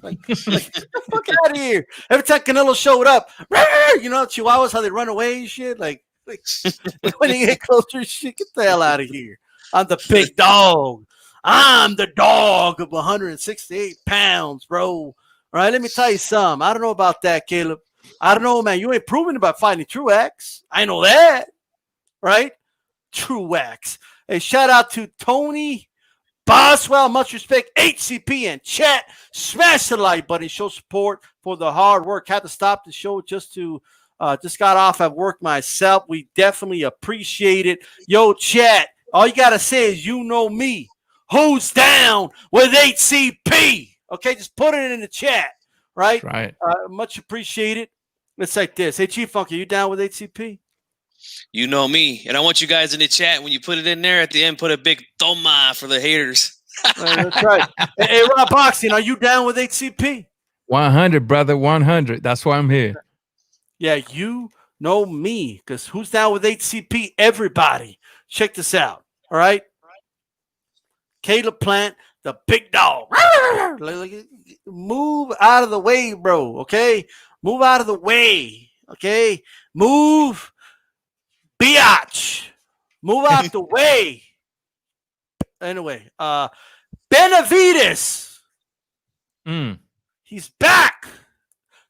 Like, get the fuck out of here. Every time Canelo showed up, Chihuahuas, how they run away and shit. Like when they get closer, shit, get the hell out of here. I'm the big dog. I'm the dog of 168 pounds, bro. All right, let me tell you something. I don't know about that, Caleb. I don't know, man. You ain't proven about fighting Truax. I know that, right? Truax. Hey, shout out to Tony Boswell, much respect, HCP and chat. Smash the like button. Show support for the hard work. Had to stop the show just got off at work myself. We definitely appreciate it. Yo, chat, all you got to say is you know me. Who's down with HCP? Okay, just put it in the chat, right? Right. Much appreciated. It's like this. Hey, Chief Funky, you down with HCP? You know me. And I want you guys in the chat, when you put it in there at the end, put a big toma for the haters. That's right. Hey, Rob Boxing, are you down with HCP? 100, brother, 100. That's why I'm here. Yeah, you know me, because who's down with HCP? Everybody. Check this out, all right? Caleb Plant, the big dog. Move out of the way, bro, okay? Move out of the way, okay? Move, biatch. Move out the way. Anyway, Benavides. He's back.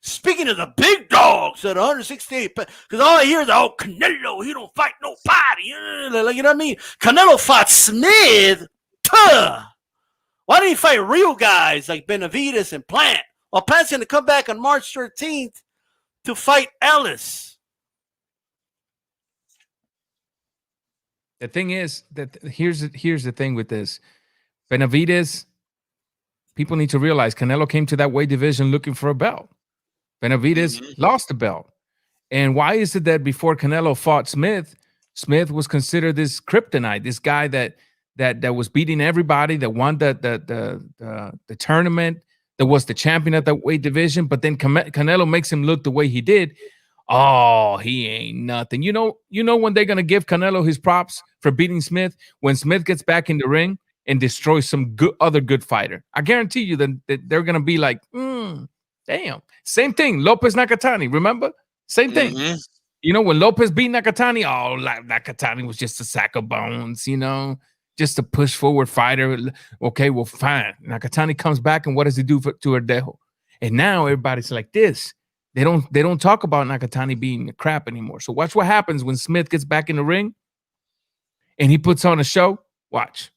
Speaking of the big dogs at 168, because all I hear is, oh, Canelo, he don't fight nobody. Like, you know what I mean? Canelo fought Smith. Tuh. Why didn't he fight real guys like Benavidez and Plant? Well, Plant's going to come back on March 13th to fight Ellis. The thing is that here's the thing with this. Benavidez, people need to realize Canelo came to that weight division looking for a belt. Benavidez lost the belt. And why is it that before Canelo fought Smith, Smith was considered this kryptonite, this guy that was beating everybody, that won the tournament, that was the champion at that weight division, but then Canelo makes him look the way he did. Oh, he ain't nothing. You know when they're gonna give Canelo his props for beating Smith? When Smith gets back in the ring and destroys some other good fighter. I guarantee you that they're gonna be like, damn. Same thing. Lopez Nakatani, remember? Same thing. You know, when Lopez beat Nakatani, Nakatani was just a sack of bones, just a push forward fighter. Okay, well, fine. Nakatani comes back, and what does he do to Verdejo? And now everybody's like this. They don't talk about Nakatani being crap anymore. So watch what happens when Smith gets back in the ring and he puts on a show. Watch.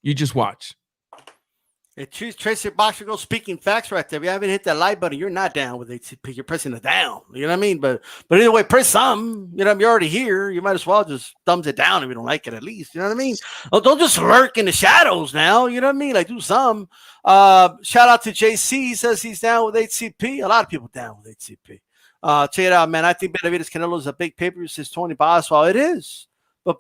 You just watch. It's Tracy Boxer Go speaking facts right there. If you haven't hit that like button, you're not down with HCP. You're pressing it down. You know what I mean? But either way, press some. You're already here. You might as well just thumbs it down if you don't like it at least. You know what I mean? Oh, don't just lurk in the shadows now. You know what I mean? Like, do some. Shout out to JC. He says he's down with HCP. A lot of people down with HCP. Check it out, man. I think Benavidez Canelo is a big pay-per-view since Tony Boswell. It is.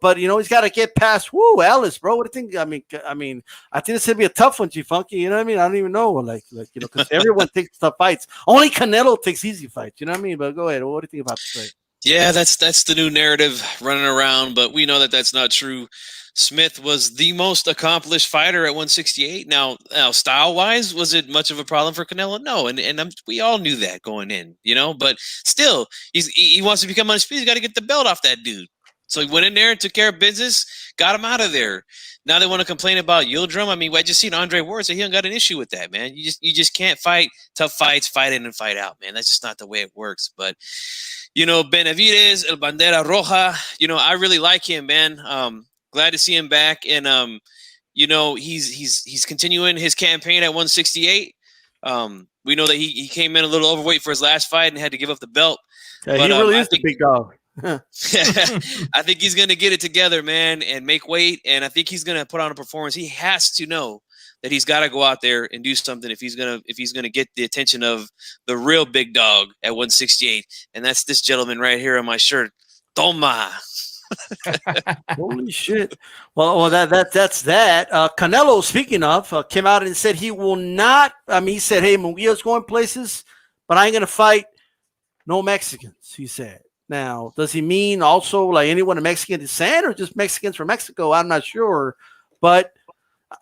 But he's got to get past Ellis, bro. What do you think? I mean, I think it's gonna be a tough one, G Funky. You know what I mean? I don't even know, because everyone takes tough fights. Only Canelo takes easy fights. You know what I mean? But go ahead. What do you think about this fight? Yeah, that's the new narrative running around, but we know that that's not true. Smith was the most accomplished fighter at 168. Now style-wise, was it much of a problem for Canelo? No, and we all knew that going in, But still, he wants to become undisputed. He's got to get the belt off that dude. So he went in there and took care of business, got him out of there. Now they want to complain about Yildirim. I mean, I just seen Andre Ward say he don't got an issue with that, man. You just can't fight tough fights, fight in and fight out, man. That's just not the way it works. But, Benavidez, El Bandera Roja, I really like him, man. Glad to see him back. And, he's continuing his campaign at 168. We know that he came in a little overweight for his last fight and had to give up the belt. Yeah, but, he really is the big dog. I think he's going to get it together, man, and make weight. And I think he's going to put on a performance. He has to know that he's got to go out there and do something if he's going to get the attention of the real big dog at 168. And that's this gentleman right here on my shirt. Toma. Holy shit. Well, that's that. Canelo, speaking of, came out and said he will not. He said, hey, Munguia's going places, but I ain't going to fight no Mexicans, he said. Now, does he mean also like anyone of Mexican descent or just Mexicans from Mexico? I'm not sure. But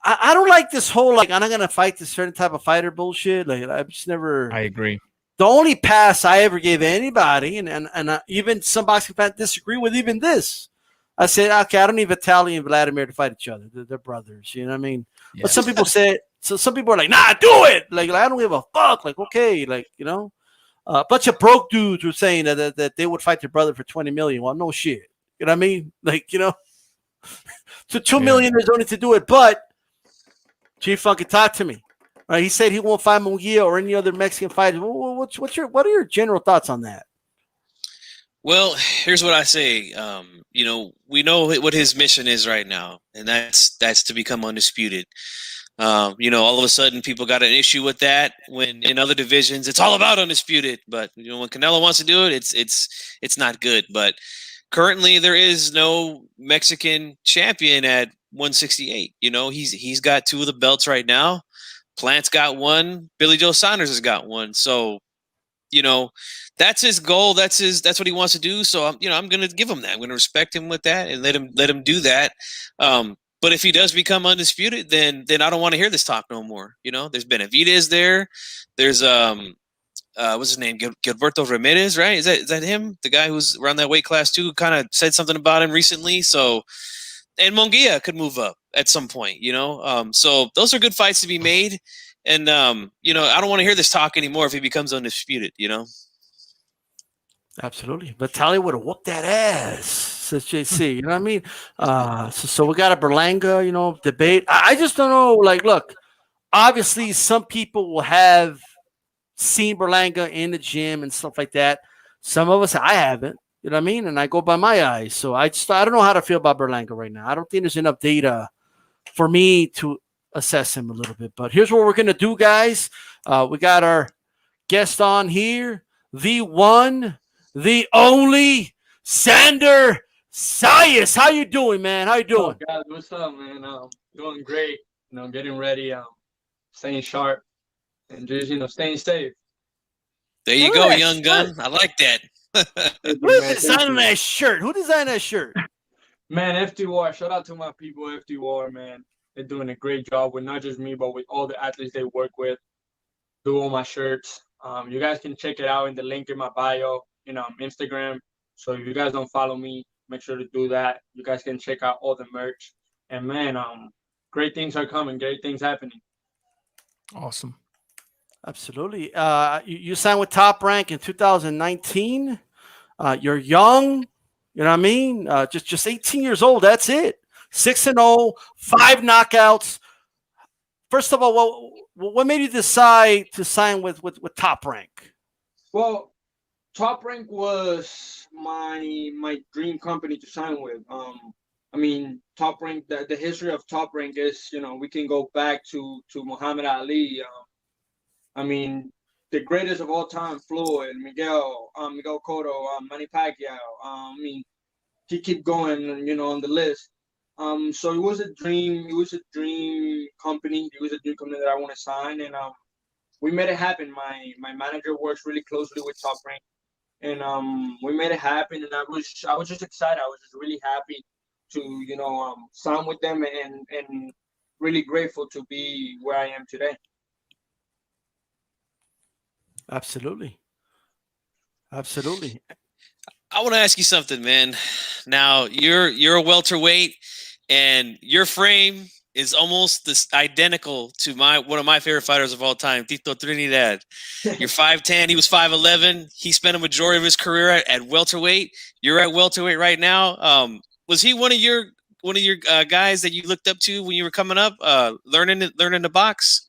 I don't like this whole, I'm not going to fight this certain type of fighter bullshit. I've just never. I agree. The only pass I ever gave anybody, and even some boxing fans disagree with even this. I said, okay, I don't need Vitaly and Vladimir to fight each other. They're brothers. You know what I mean? Yes. But some people said, some people are like, nah, do it. Like I don't give a fuck. Okay, a bunch of broke dudes were saying that they would fight their brother for $20 million. Well, no shit. You know what I mean? So $2 million there's only to do it. But Chief Funky, talk to me. Right? He said he won't fight Munguia or any other Mexican fighter. What are your general thoughts on that? Well, here's what I say. We know what his mission is right now, and that's to become undisputed. All of a sudden people got an issue with that when in other divisions it's all about undisputed. But when Canelo wants to do it, it's not good. But currently there is no Mexican champion at 168. He's got two of the belts right now. Plant's got one. Billy Joe Saunders has got one. So, that's his goal. That's what he wants to do. So I'm going to give him that. I'm going to respect him with that and let him do that. But if he does become undisputed, then I don't want to hear this talk no more. There's Benavidez there. There's what's his name? Gilberto Ramirez, right? Is that him? The guy who's around that weight class too, kind of said something about him recently. So, and Munguia could move up at some point. So those are good fights to be made. And you know, I don't want to hear this talk anymore if he becomes undisputed. You know. Absolutely. Vitaly would have whooped that ass, says JC. You know what I mean? So we got a Berlanga, you know, debate. I just don't know. Like, look, obviously, some people will have seen Berlanga in the gym and stuff like that. Some of us, I haven't. You know what I mean? And I go by my eyes. So I don't know how to feel about Berlanga right now. I don't think there's enough data for me to assess him a little bit. But here's what we're going to do, guys. We got our guest on here, the one, the only Xander Zayas. How you doing, man? How you doing? Oh, guys, what's up, man? Doing great. You know, getting ready, staying sharp, and just staying safe. There you go, young gun. I like that. Who designed that shirt? Who designed that shirt? Man, FTWR. Shout out to my people, FTWR, man. They're doing a great job with not just me, but with all the athletes they work with. Do all my shirts. You guys can check it out in the link in my bio, Instagram. So if you guys don't follow me, make sure to do that. You guys can check out all the merch. And man, great things are coming. Great things happening. Awesome. Absolutely. You signed with Top Rank in 2019. You're young. You know what I mean? Just 18 years old. That's it. 6-0, 5 knockouts. First of all, what made you decide to sign with Top Rank? Well, Top Rank was my dream company to sign with. I mean, Top Rank. The history of Top Rank is, we can go back to Muhammad Ali. I mean, the greatest of all time, Floyd, Miguel Cotto, Manny Pacquiao. I mean, he keep going, on the list. So it was a dream. It was a dream company. It was a dream company that I want to sign, and we made it happen. My manager works really closely with Top Rank, and we made it happen. And I was just excited. I was just really happy to sign with them, and really grateful to be where I am today. Absolutely. Absolutely. I want to ask you something, man. Now you're a welterweight, and your frame is almost identical to one of my favorite fighters of all time, Tito Trinidad. You're 5'10", he was 5'11". He spent a majority of his career at welterweight. You're at welterweight right now. Was he one of your guys that you looked up to when you were coming up, learning to box?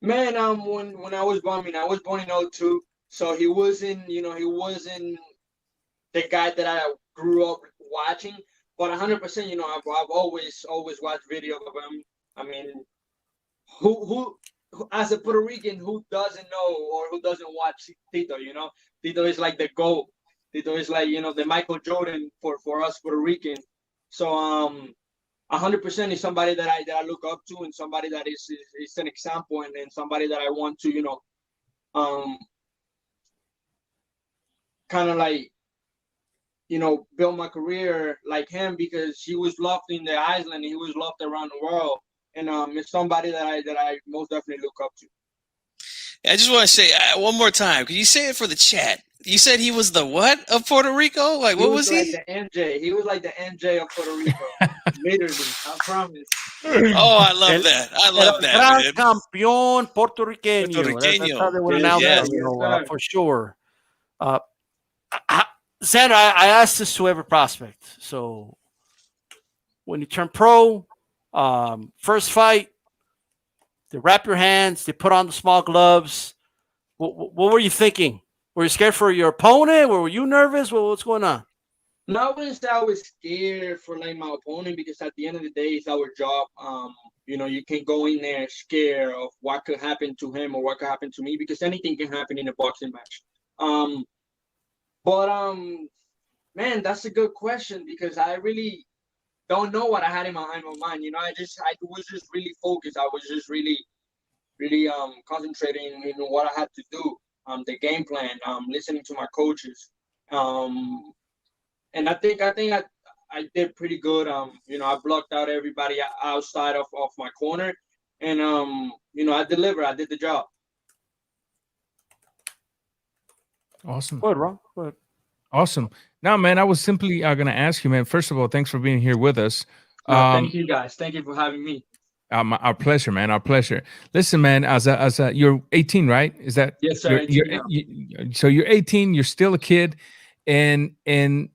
Man, when I was born, I was born in 2002, so he wasn't the guy that I grew up watching. But 100%, I've always watched videos of him. I mean, who as a Puerto Rican, who doesn't know or who doesn't watch Tito? Tito is like the GOAT. Tito is like the Michael Jordan for us Puerto Ricans. So 100% is somebody that I look up to, and somebody that is an example, and somebody that I want to kind of like build my career like him, because he was loved in the island, and he was loved around the world, and it's somebody that I most definitely look up to. I just want to say one more time. Could you say it for the chat? You said he was the what of Puerto Rico? Like, what was he? Like the MJ. He was like the MJ of Puerto Rico. Literally, I promise. Oh, I love that. I love that, man. Campeón puertorriqueño. That's how they would announce that, for sure. Xander, I asked this to every prospect. So when you turn pro, first fight, they wrap your hands, they put on the small gloves. What were you thinking? Were you scared for your opponent? Were you nervous? What's going on? No, I wouldn't say I was scared for my opponent, because at the end of the day, it's our job. You can go in there scared of what could happen to him or what could happen to me, because anything can happen in a boxing match. But man, that's a good question, because I really don't know what I had in my mind. I was just really focused. I was just really concentrating in what I had to do. The game plan, listening to my coaches, and I think I did pretty good. I blocked out everybody outside of my corner, and I delivered. I did the job. Awesome. Good, Ron. Good. Awesome. Now, man, I was simply going to ask you, man. First of all, thanks for being here with us. Thank you, guys. Thank you for having me. Our pleasure, man. Our pleasure. Listen, man. As a, you're 18, right? Is that? Yes, sir. So you're 18. You're still a kid, and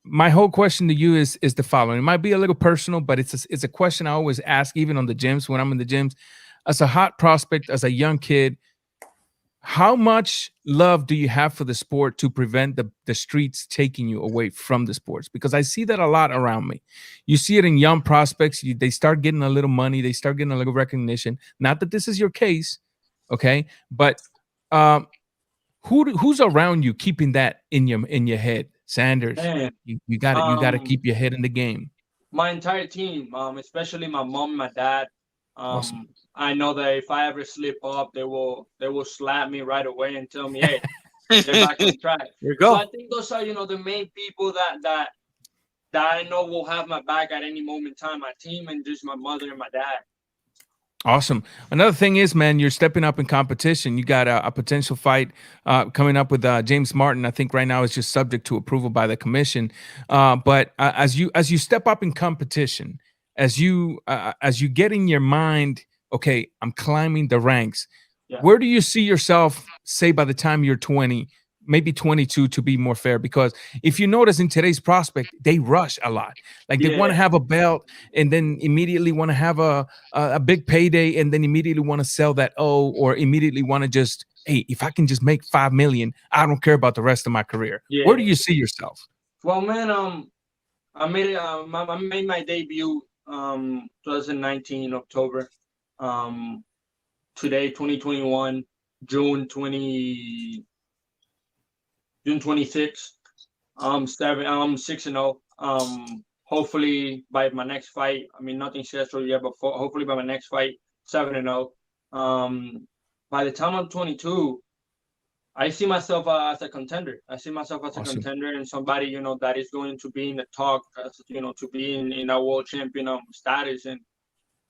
my whole question to you is the following. It might be a little personal, but it's a question I always ask, even on the gyms when I'm in the gyms. As a hot prospect, as a young kid, how much love do you have for the sport to prevent the streets taking you away from the sports? Because I see that a lot around me. You see it in young prospects. They start getting a little money. They start getting a little recognition. Not that this is your case, okay? But who's around you keeping that in your head? Sanders, Man, you got to keep your head in the game. My entire team, especially my mom and my dad. Awesome. I know that if I ever slip up, they will slap me right away and tell me, "Hey, get back on track." There you go. So I think those are the main people that I know will have my back at any moment in time. My team and just my mother and my dad. Awesome. Another thing is, man, you're stepping up in competition. You got a potential fight coming up with James Martin. I think right now it's just subject to approval by the commission. But as you step up in competition, as you get in your mind, okay, I'm climbing the ranks. Yeah. Where do you see yourself, say, by the time you're 20? Maybe 22 to be more fair, because if you notice in today's prospect, they rush a lot. Like they want to have a belt and then immediately want to have a big payday and then immediately want to sell that or immediately want to just, hey, if I can just make 5 million, I don't care about the rest of my career. Yeah. Where do you see yourself? Well, man, I made it. I made my debut 2019 October. Today 2021 June 26th. I'm 6-0. Hopefully by my next fight, I mean nothing scheduled yet, but hopefully by my next fight, 7-0. By the time I'm 22, I see myself as a contender. I see myself as a contender and somebody that is going to be in the talk, to be in our world champion status,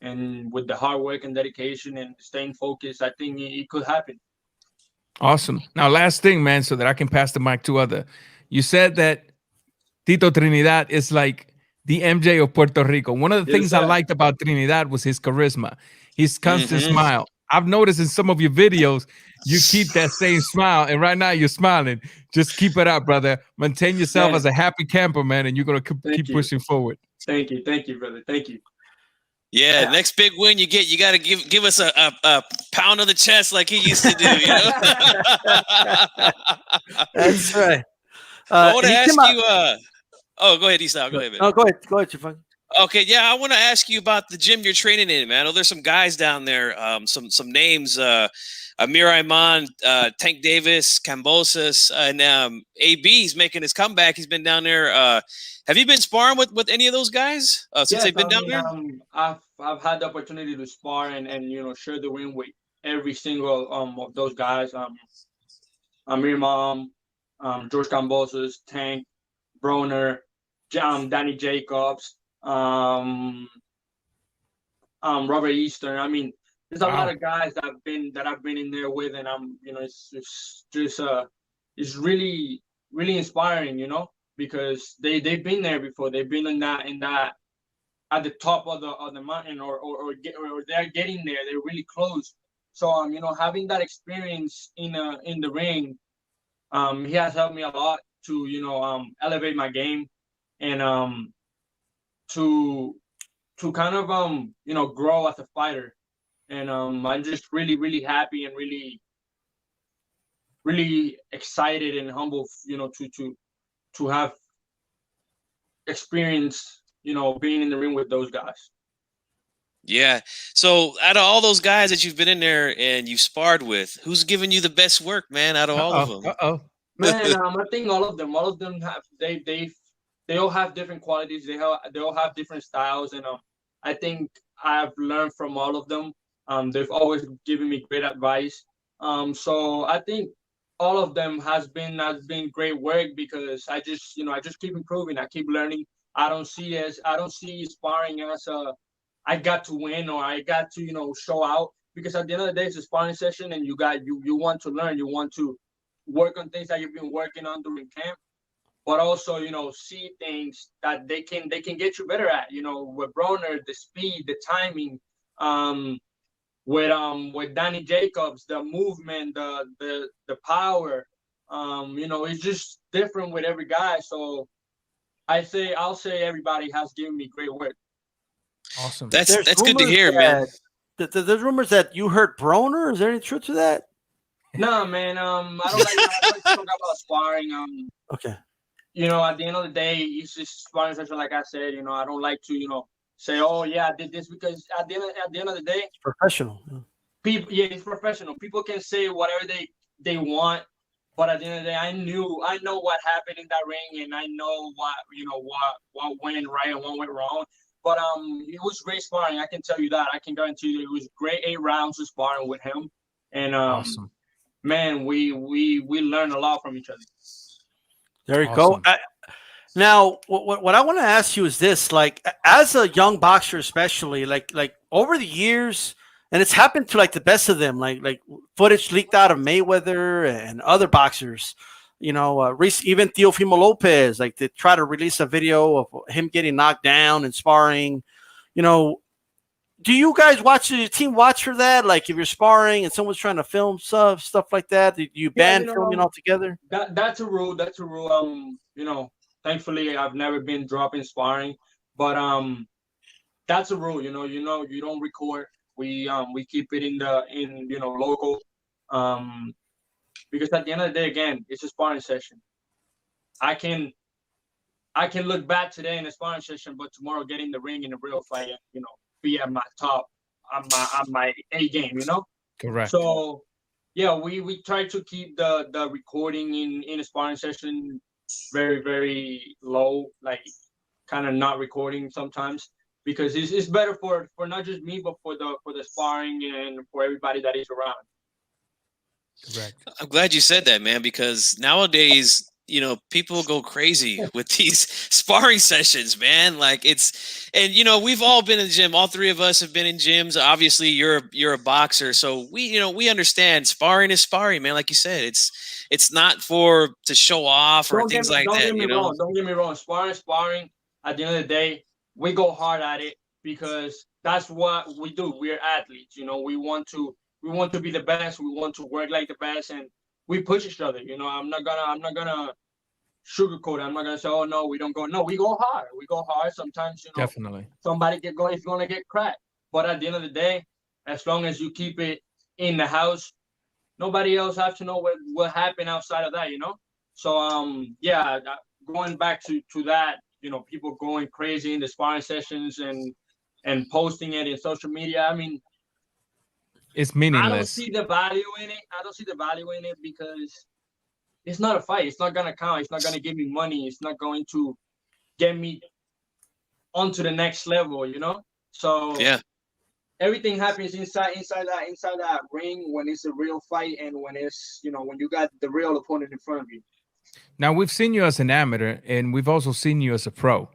and with the hard work and dedication and staying focused, I think it could happen. Awesome. Now, last thing, man, so that I can pass the mic to other. You said that Tito Trinidad is like the MJ of Puerto Rico. One of the things I liked about Trinidad was his charisma, his constant smile. I've noticed in some of your videos, you keep that same smile, and right now you're smiling. Just keep it up, brother. Maintain yourself as a happy camper, man, and you're going to keep pushing forward. Thank you, brother. Thank you. Yeah, next big win you get, you got to give us a pound on the chest like he used to do. That's right. I want to ask you. Go ahead, Esau. Go ahead, man. No, go ahead, Chifang. Okay, yeah, I want to ask you about the gym you're training in, man. I know there's some guys down there, some names, Amir Iman, Tank Davis, Cambosis, and AB's making his comeback. He's been down there. Have you been sparring with any of those guys since they've been down there? I've had the opportunity to spar and share the ring with every single of those guys. Amir Imam, George Cambosis, Tank, Broner, Danny Jacobs, Robert Eastern. I mean, there's a lot of guys that I've been in there with, and it's just it's really inspiring, because they've been there before. They've been in that at the top of the mountain, or they're getting there. They're really close. So having that experience in the ring, he has helped me a lot to elevate my game and to kind of grow as a fighter. And I'm just really happy and really excited and humble, to have experience, being in the ring with those guys. Yeah. So out of all those guys that you've been in there and you've sparred with, who's giving you the best work, man, out of all of them? Man, I think all of them have they all have different qualities. They all have different styles, and I think I've learned from all of them. They've always given me great advice. So I think all of them has been great work, because I just keep improving. I keep learning. I don't see sparring as I got to win or I got to show out, because at the end of the day it's a sparring session, and you want to learn, you want to work on things that you've been working on during camp, but also see things that they can get you better at. With Broner, the speed, the timing, With Danny Jacobs, the movement, the power, it's just different with every guy. So I'll say everybody has given me great work. Awesome. There's That's good to rumors hear, man. There's rumors that you hurt Broner. Is there any truth to that? No, man. I don't like to talk about sparring. Okay. At the end of the day, it's just sparring session. Like I said, I don't like to, say, oh yeah, I did this, because at the end of the day, It's professional. people, yeah, it's professional. People can say whatever they want, but at the end of the day, I know what happened in that ring, and I know what went right and what went wrong. But it was great sparring. I can tell you that. I can guarantee you, it was great 8 rounds of sparring with him, and Awesome. man, we learned a lot from each other. There you Awesome. go. Now, what I want to ask you is this: like, as a young boxer, especially, like over the years, and it's happened to like the best of them, like footage leaked out of Mayweather and other boxers. Even Teofimo Lopez, like they try to release a video of him getting knocked down and sparring. Do you guys watch? Does your team watch for that? Like, if you're sparring and someone's trying to film stuff like that, do you ban filming altogether? That's a rule. That's a rule. Thankfully, I've never been dropping sparring, but that's a rule. You don't record. We keep it in local, because at the end of the day, again, it's a sparring session. I can look bad today in a sparring session, but tomorrow get in the ring in a real fight, be at my top, on my A game, Correct. So yeah, we try to keep the recording in a sparring session very, very low, like kind of not recording sometimes, because it's better for not just me, but for the sparring and for everybody that is around. Correct. I'm glad you said that, man, because nowadays, people go crazy with these sparring sessions, man. Like we've all been in the gym. All 3 of us have been in gyms. Obviously, you're a boxer, so we understand sparring is sparring, man. Like you said, it's not to show off or things like that. Don't get me wrong. Sparring. At the end of the day, we go hard at it because that's what we do. We're athletes. We want to be the best. We want to work like the best, and we push each other. I'm not gonna sugarcoat it. I'm not gonna say, oh no, we don't go. No, we go hard. We go hard. Sometimes, Definitely. somebody is gonna get cracked. But at the end of the day, as long as you keep it in the house, nobody else has to know what happened outside of that. So yeah, going back to that, people going crazy in the sparring sessions and posting it in social media. I mean, It's meaningless. I don't see the value in it because it's not a fight. It's not gonna count. It's not gonna give me money. It's not going to get me onto the next level. So Yeah. Everything happens inside that ring when it's a real fight, and when it's when you got the real opponent in front of you. Now, we've seen you as an amateur, and we've also seen you as a pro.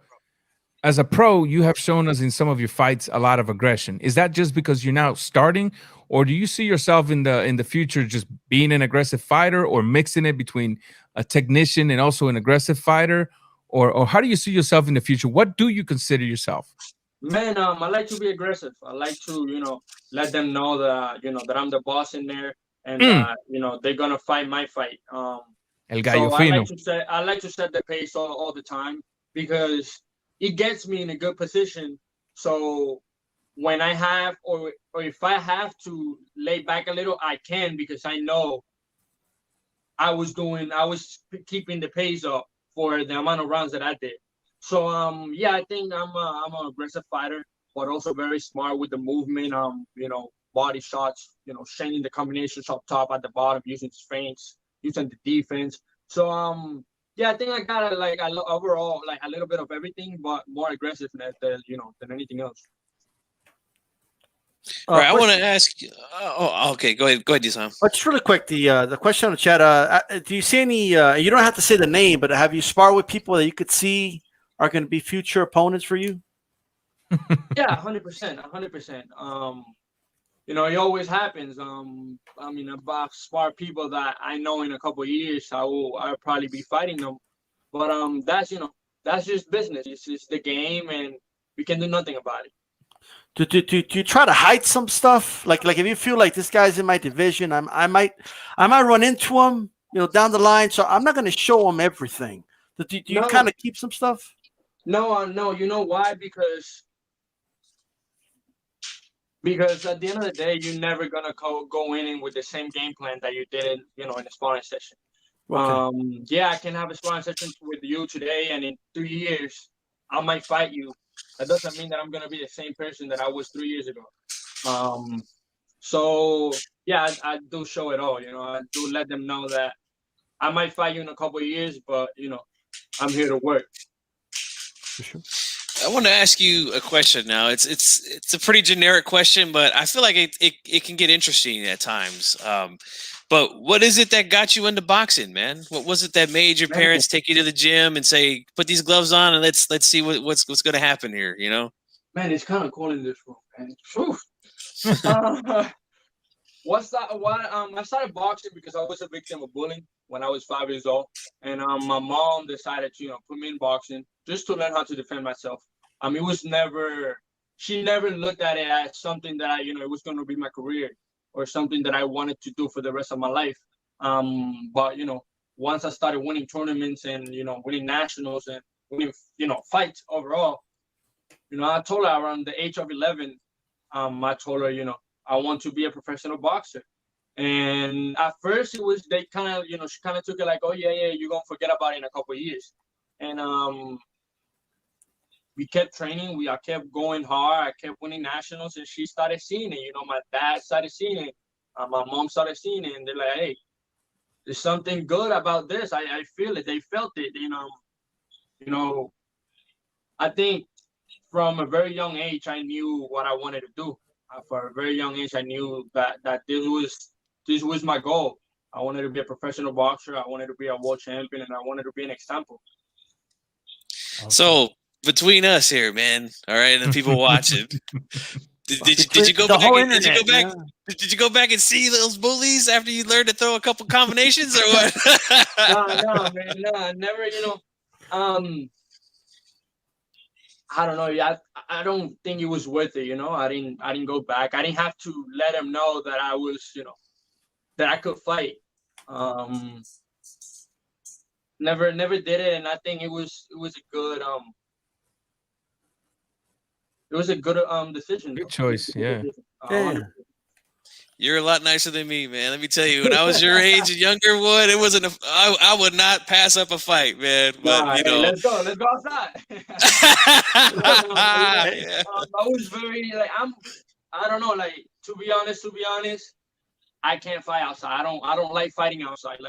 As a pro, you have shown us in some of your fights a lot of aggression. Is that just because you're now starting, or do you see yourself in the future just being an aggressive fighter, or mixing it between a technician and also an aggressive fighter, or how do you see yourself in the future? What do you consider yourself? Man, I like to be aggressive. I like to let them know that that I'm the boss in there, and they're gonna fight my fight. El gallo fino. I like to set the pace all the time, because it gets me in a good position. So when I have, or if I have to lay back a little, I can, because I know I was keeping the pace up for the amount of rounds that I did. So yeah, I think I'm an aggressive fighter, but also very smart with the movement. Body shots, changing the combinations up top, at the bottom, using feints, using the defense. So yeah, I think I got overall a little bit of everything, but more aggressiveness than anything else. All right, I want to ask you. Okay, go ahead, Disam. Just really quick, the question on the chat. Do you see any? You don't have to say the name, but have you sparred with people that you could see are going to be future opponents for you? Yeah, 100%. It always happens. I mean, I've sparred people that I know in a couple of years I'll probably be fighting them, but that's just business. It's just the game, and we can do nothing about it. Do you try to hide some stuff? Like if you feel like this guy's in my division, I might run into him, down the line. So I'm not going to show him everything. Do you No. kind of keep some stuff? No, no. You know why? Because at the end of the day, you're never gonna go in with the same game plan that you did in a sparring session. Okay. Yeah, I can have a sparring session with you today, and in 3 years, I might fight you. That doesn't mean that I'm gonna be the same person that I was 3 years ago. So yeah, I do show it all. I do let them know that I might fight you in a couple of years, but I'm here to work. For sure. I want to ask you a question now. It's a pretty generic question, but I feel like it can get interesting at times. But what is it that got you into boxing, man? What was it that made your parents take you to the gym and say, "Put these gloves on and let's see what's going to happen here"? Man, it's kind of cold in this room, man. I started boxing because I was a victim of bullying when I was 5 years old, and my mom decided to put me in boxing just to learn how to defend myself. She never looked at it as something that it was going to be my career or something that I wanted to do for the rest of my life. But once I started winning tournaments and winning nationals and winning fights overall, I told her around the age of 11, I told her I want to be a professional boxer. And at first she kind of took it like, oh yeah, you're gonna forget about it in a couple of years. And we kept training. I kept going hard. I kept winning nationals, and she started seeing it. My dad started seeing it. My mom started seeing it, and they're like, hey, there's something good about this. I feel it. They felt it. I think from a very young age, I knew what I wanted to do. For a very young age, I knew that this was my goal. I wanted to be a professional boxer. I wanted to be a world champion, and I wanted to be an example. Okay. So between us here, man, all right, and the people watching, did you go back? Did you go back and see those bullies after you learned to throw a couple combinations, or what? No, man, no, never. I don't know. I don't think it was worth it. I didn't go back. I didn't have to let him know that I was, that I could fight. Never did it, and I think it was a good decision. Good choice, yeah. You're a lot nicer than me, man. Let me tell you, when I was your age and younger, it wasn't I would not pass up a fight, man. But let's go outside. I was very I don't know, to be honest, I can't fight outside. I don't like fighting outside.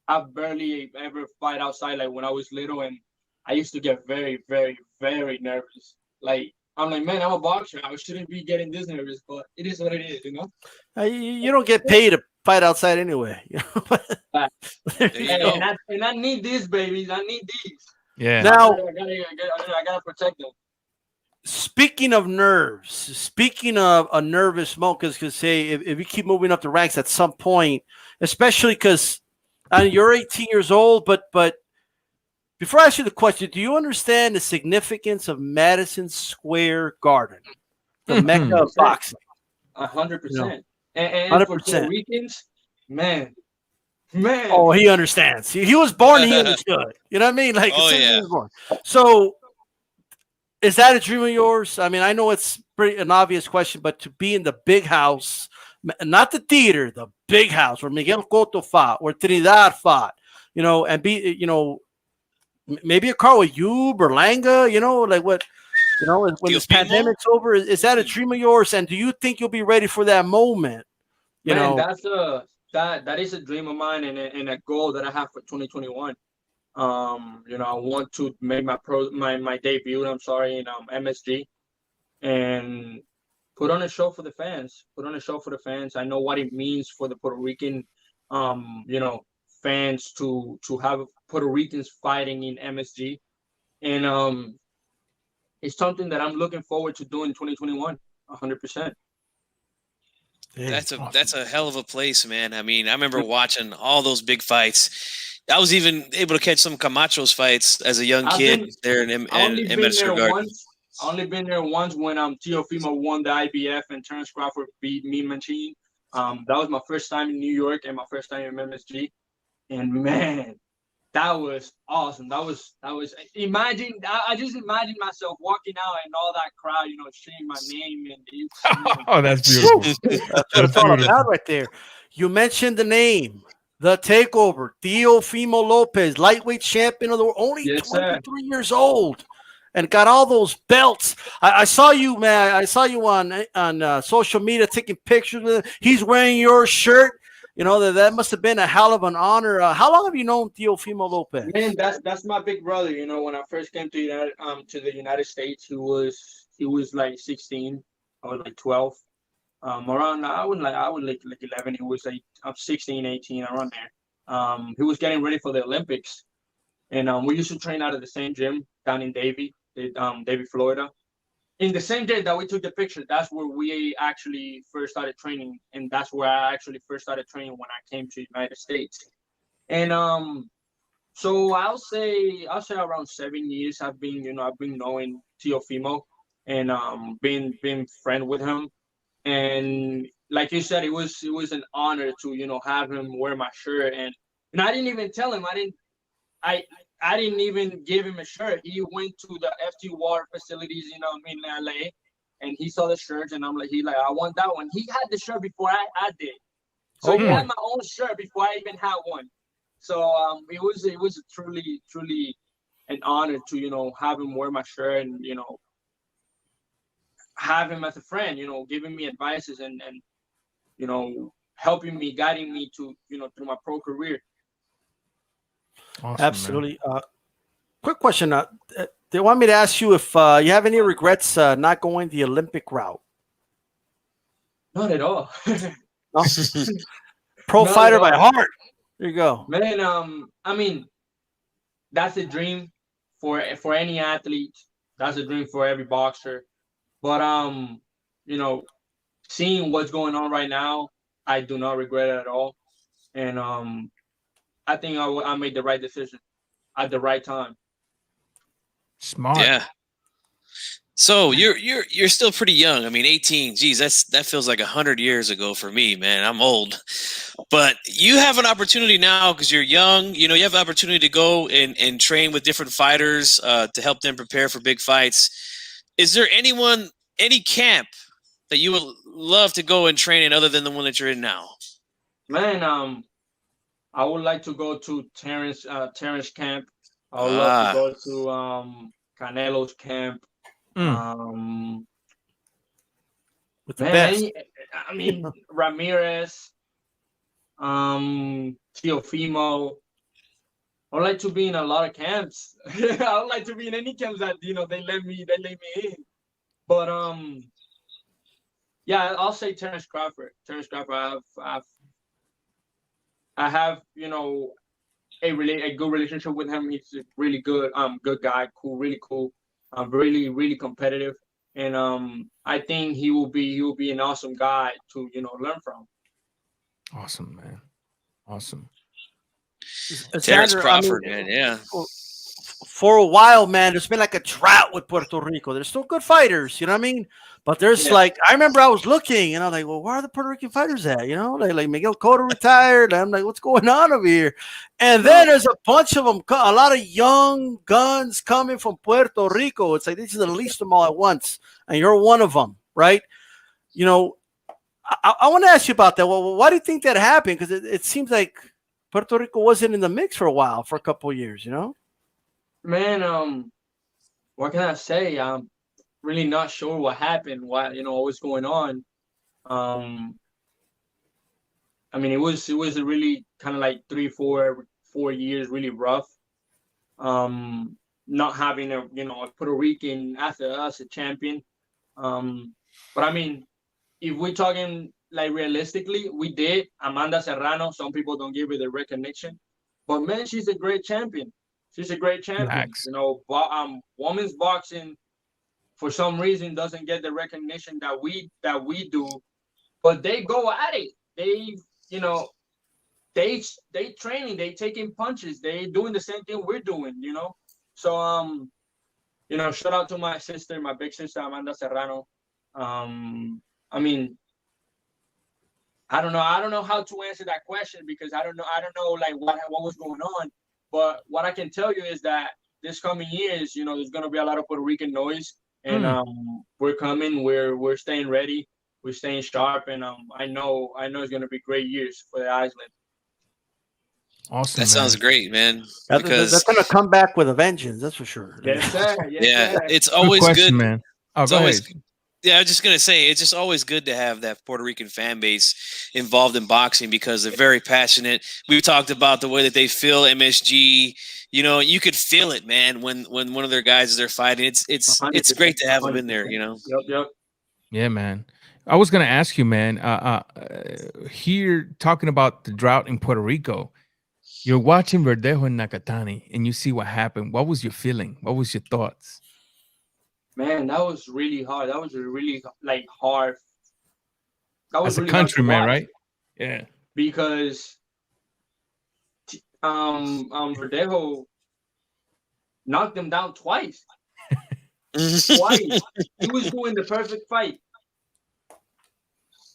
I barely ever fight outside. When I was little, and I used to get very, very, very nervous. I'm like, man, I'm a boxer. I shouldn't be getting this nervous, but it is what it is, You don't get paid to fight outside anyway. And I need these babies. I need these. Yeah. Now, I gotta protect them. Speaking of nerves, speaking of a nervous moment, because say if you keep moving up the ranks at some point, especially because you're 18 years old, but before I ask you the question, do you understand the significance of Madison Square Garden, the mecca of boxing? 100%. And 100%. For Puerto Ricans, man. Oh, he understands. He was born. He understood. You know what I mean? He was born. So, is that a dream of yours? I mean, I know it's an obvious question, but to be in the big house, not the theater, the big house where Miguel Cotto fought, where Trinidad fought, and be, maybe a car with you, Berlanga, what, when this pandemic's over, is that a dream of yours? And do you think you'll be ready for that moment? That is a dream of mine and a goal that I have for 2021. I want to make my debut. In MSG, and put on a show for the fans. I know what it means for the Puerto Rican, fans to have Puerto Ricans fighting in MSG, and it's something that I'm looking forward to doing in 2021. 100%. That's a hell of a place, man. I mean, I remember watching all those big fights. I was even able to catch some Camacho's fights as a young kid there in Madison Garden. only been there once when Teofimo won the IBF and Terrence Crawford beat Mean Machine. That was my first time in New York and my first time in MSG. And man, that was awesome. That was imagine. I just imagine myself walking out and all that crowd, chanting my name and Oh, that's beautiful. That's what That's it's all beautiful. about right there. You mentioned the name, the takeover, Teofimo Lopez, lightweight champion of the world, only Yes, sir. 23 years old, and got all those belts. I saw you, man. I saw you on social media taking pictures with him. He's wearing your shirt. That must have been a hell of an honor. How long have you known Teofimo Lopez? Man, that's my big brother. When I first came to the United States, he was like 16. I was like 12. Around I was like 11. He was like 16, 18, around there. He was getting ready for the Olympics, and we used to train out of the same gym down in Davie, Florida. In the same day that we took the picture, that's where we actually first started training, and that's where I actually first started training when I came to the United States. And so I'll say around 7 years I've been knowing Teofimo and being friend with him. And like you said, it was an honor to have him wear my shirt. And I didn't even tell him. I didn't even give him a shirt. He went to the FT Water facilities, in LA, and he saw the shirts, and he's like, I want that one. He had the shirt before I did, so he had my own shirt before I even had one. So it was truly an honor to have him wear my shirt and have him as a friend, giving me advices and helping me, guiding me to through my pro career. Awesome, Absolutely. Quick question. They want me to ask you if you have any regrets not going the Olympic route. Not at all. No? Pro Not fighter at by all. heart. There you go. Man, I mean, that's a dream for any athlete. That's a dream for every boxer. But seeing what's going on right now, I do not regret it at all. And I think I made the right decision at the right time. Smart. Yeah. So you're still pretty young. I mean, 18. Geez, that feels like 100 years ago for me, man. I'm old, but you have an opportunity now because you're young. You have an opportunity to go and train with different fighters to help them prepare for big fights. Is there any camp that you would love to go and train in other than the one that you're in now? Man, I would like to go to Terrence camp. I would love to go to Canelo's camp. With the best. I mean, Ramirez, Teofimo. I would like to be in a lot of camps. I would like to be in any camps that they let me in. But yeah, I'll say Terrence Crawford. Terrence Crawford, I have a good relationship with him. He's a really good guy, cool, really cool, really really competitive, and I think he will be an awesome guy to learn from. Awesome, man. Awesome. Terrence Xander, Crawford, man. Yeah. For a while, man, there's been like a drought with Puerto Rico. There's still good fighters, you know what I mean? But there's I remember I was looking and I'm like, well, where are the Puerto Rican fighters at? Like Miguel Cotto retired. I'm like, what's going on over here? And then there's a bunch of them, a lot of young guns coming from Puerto Rico. It's like, this is the least of them all at once. And you're one of them, right? I want to ask you about that. Well, why do you think that happened? Because it seems like Puerto Rico wasn't in the mix for a while, for a couple of years, Man, what can I say? I'm really not sure what happened. What was going on? I mean, it was a really kind of like 4 years really rough. Not having a Puerto Rican as a champion. But I mean, if we're talking like realistically, we did. Amanda Serrano. Some people don't give her the recognition, but man, she's a great champion. She's a great champion. Max. Women's boxing, for some reason, doesn't get the recognition that we do, but they go at it. They training, they taking punches, they doing the same thing we're doing. So shout out to my sister, my big sister Amanda Serrano. I mean, I don't know how to answer that question because I don't know like what was going on. But what I can tell you is that this coming years, there's gonna be a lot of Puerto Rican noise, and we're coming. We're staying ready. We're staying sharp, and I know it's gonna be great years for the island. Awesome. That sounds great, man. Because that's going to come back with a vengeance. That's for sure. Yes, sir. Yes, Yeah, sir. it's always question, good, man. Oh, It's go always ahead. Yeah, I was just gonna say it's just always good to have that Puerto Rican fan base involved in boxing because they're very passionate. We talked about the way that they feel MSG. You could feel it, man, when one of their guys is there fighting. It's 100%, great to have them in there. Yep. Yeah, man. I was gonna ask you, man. Here talking about the drought in Puerto Rico, you're watching Verdejo and Nakatani, and you see what happened. What was your feeling? What was your thoughts? Man, that was really hard. That was really hard. That was As a really hard to countryman, watch right? Yeah. because Verdejo knocked him down twice. Twice. He was doing the perfect fight.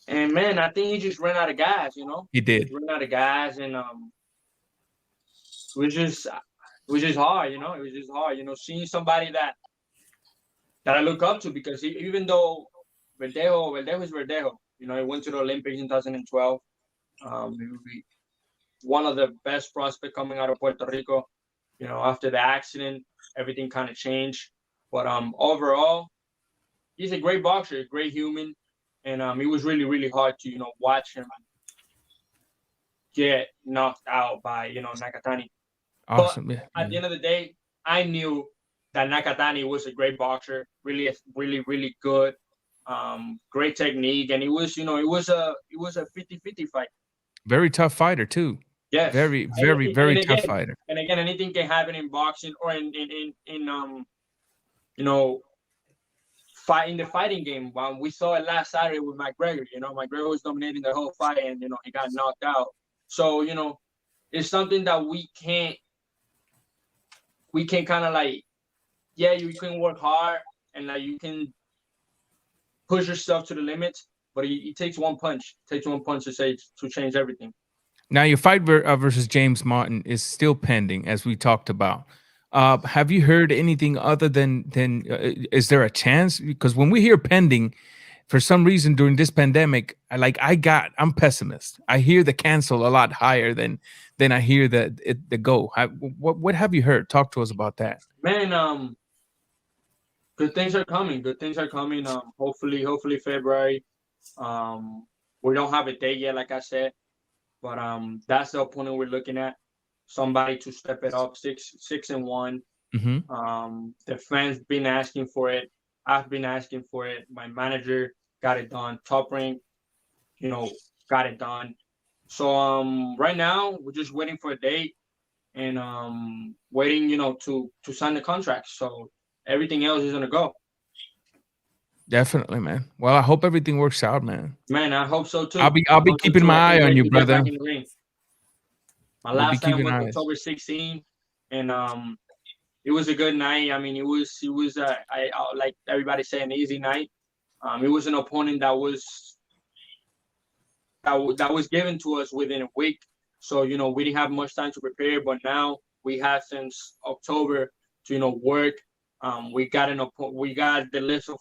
And man, I think he just ran out of gas, He did. He ran out of gas, and it was just hard, It was just hard, seeing somebody that I look up to because even though Verdejo is Verdejo, he went to the Olympics in 2012. He would be one of the best prospects coming out of Puerto Rico. After the accident, everything kind of changed. But overall, he's a great boxer, a great human, and it was really, really hard to watch him get knocked out by Nakatani. Awesome. But at the end of the day, I knew that Nakatani was a great boxer, really, really, really good, great technique, and it was a 50-50 fight. Very tough fighter too. Yes. Very, very, very tough fighter. And again, anything can happen in boxing or in the fighting game. We saw it last Saturday with McGregor. McGregor was dominating the whole fight, and he got knocked out. So it's something that we can't kind of you can work hard and you can push yourself to the limits, but it takes one punch. It takes one punch to change everything. Now your fight versus James Martin is still pending, as we talked about. Have you heard anything other than is there a chance? Because when we hear pending, for some reason during this pandemic, I'm pessimist. I hear the cancel a lot higher than I hear the go. What have you heard? Talk to us about that. Man, good things are coming. Good things are coming. Hopefully February. We don't have a date yet, like I said, but that's the opponent we're looking at. Somebody to step it up, 6-1. Mm-hmm. The fans been asking for it. I've been asking for it. My manager got it done. Top Rank, got it done. So right now we're just waiting for a date and waiting, to sign the contract. So everything else is gonna go. Definitely, man. Well, I hope everything works out, man. Man, I hope so too. I'll be keeping my eye on you, brother. My last time was October 16, and it was a good night. I mean, it was I like everybody say, an easy night. It was an opponent that was given to us within a week, so we didn't have much time to prepare. But now we have since October to work. We got the list of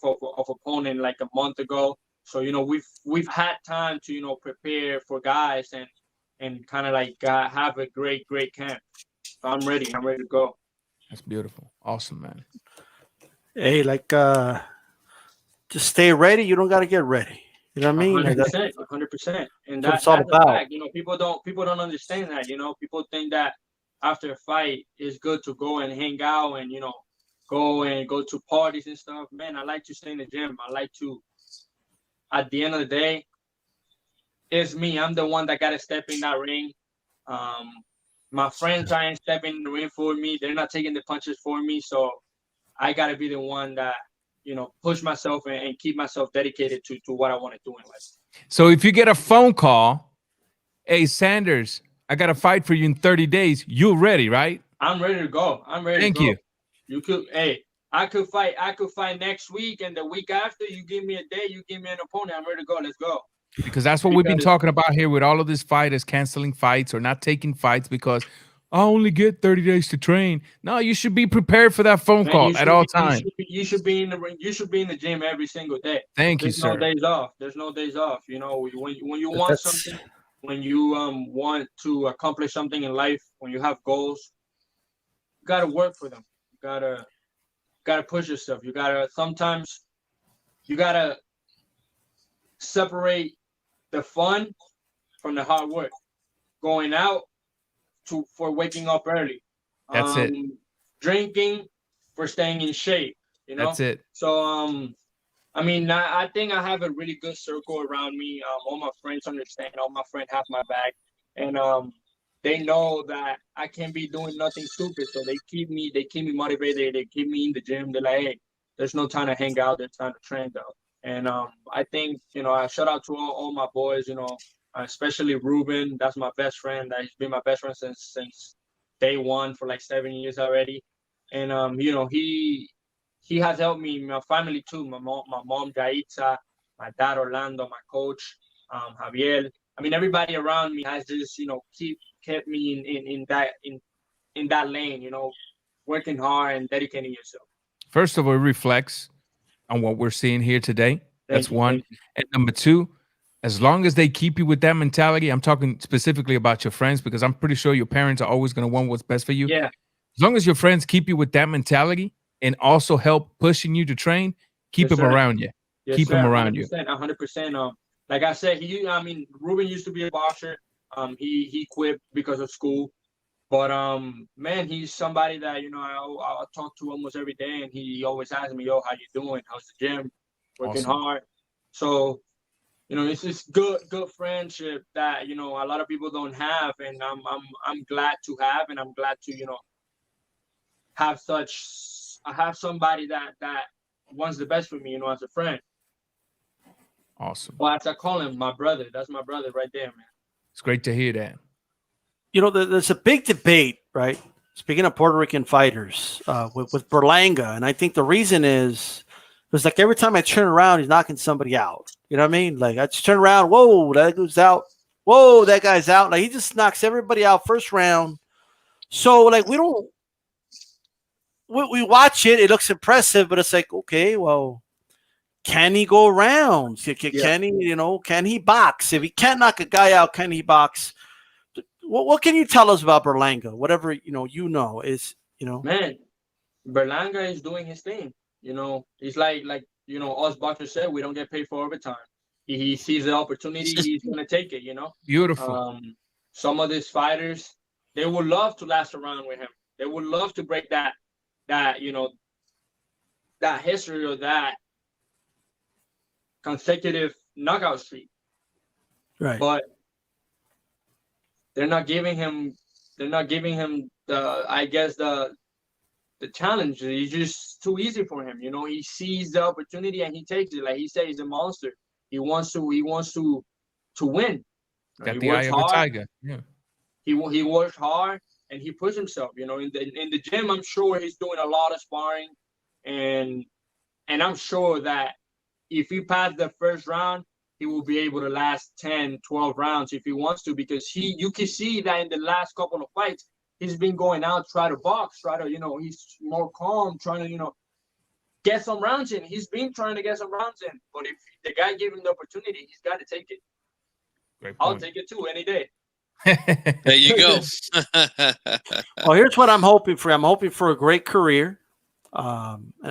opponent like a month ago, so we've had time to prepare for guys and kind of have a great camp. So I'm ready to go. That's beautiful. Awesome, man. Hey, just stay ready. You don't got to get ready. You know what I mean? 100%. And that's all about. Fact. People don't understand that. People think that after a fight it's good to go and hang out and go to parties and stuff. Man, I like to stay in the gym. I like to. At the end of the day, it's me. I'm the one that got to step in that ring. My friends aren't stepping in the ring for me. They're not taking the punches for me. So I got to be the one that, push myself and keep myself dedicated to what I want to do in life. So if you get a phone call, hey, Sanders, I got a fight for you in 30 days. You're ready, right? I'm ready to go. I'm ready Thank to go. you. You could, hey, I could fight next week, and the week after, you give me a day, you give me an opponent, I'm ready to go. Let's go. Because that's what we've been talking about here with all of these fighters canceling fights or not taking fights because I only get 30 days to train. No, you should be prepared for that phone call at all times. You should be in the ring. You should be in the gym every single day. Thank you, sir. There's no days off. There's no days off. You know, when you want something, when you want to accomplish something in life, when you have goals, you gotta work for them. You gotta push yourself. Sometimes you gotta separate the fun from the hard work. Going out for waking up early. That's it. Drinking for staying in shape. You know. That's it. So I mean, I think I have a really good circle around me. All my friends understand. All my friends have my back, and they know that I can't be doing nothing stupid. So they keep me motivated. They keep me in the gym. They're like, hey, there's no time to hang out. There's time to train, though. And I think, you know, I shout out to all my boys. You know, especially Ruben. That's my best friend. He's been my best friend since day one for like 7 years already. And you know, he has helped me, my family too. My mom Zayas, my dad Orlando, my coach Javier. I mean, everybody around me has just, you know, kept me in that lane. You know, working hard and dedicating yourself. First of all, it reflects on what we're seeing here today. That's one. And number two, as long as they keep you with that mentality, I'm talking specifically about your friends because I'm pretty sure your parents are always going to want what's best for you. Yeah. As long as your friends keep you with that mentality and also help pushing you to train, keep them around you. Keep them around you. 100%. Like I said, Ruben used to be a boxer. He quit because of school. But man, he's somebody that, you know, I talk to almost every day, and he always asks me, yo, how you doing? How's the gym? Working hard. So, you know, it's this good friendship that, you know, a lot of people don't have, and I'm glad to have, and I'm glad to, you know, have somebody that wants the best for me, you know, as a friend. Awesome. Well, as I call him, my brother. That's my brother right there, man. It's great to hear that. You know, there's a big debate, right? Speaking of Puerto Rican fighters, with Berlanga, and I think the reason is like every time I turn around, he's knocking somebody out. You know what I mean? Like I just turn around, whoa, that goes out. Whoa, that guy's out. Like he just knocks everybody out first round. So like we watch it. It looks impressive, but it's like, okay, well, can he go around? Can he, you know, can he box? If he can't knock a guy out, can he box? What can you tell us about Berlanga? Whatever, you know, is, you know. Man, Berlanga is doing his thing. You know, it's like, you know, us boxers said, we don't get paid for overtime. He sees the opportunity, he's going to take it, you know. Beautiful. Some of these fighters, they would love to last around with him. They would love to break that, you know, that history or that consecutive knockout streak. Right. But they're not giving him the, I guess, the challenge. It's just too easy for him. You know, he sees the opportunity and he takes it. Like he said, he's a monster. He wants to win. Got the eye of a tiger. Yeah. He works hard and he pushes himself. You know, in the gym, I'm sure he's doing a lot of sparring, and I'm sure that if he passed the first round, he will be able to last 10, 12 rounds if he wants to, because you can see that in the last couple of fights, he's been going out, try to box, you know, he's more calm, trying to, you know, get some rounds in. He's been trying to get some rounds in, but if the guy gave him the opportunity, he's got to take it. Great point. I'll take it too any day. There you go. Well, here's what I'm hoping for. I'm hoping for a great career,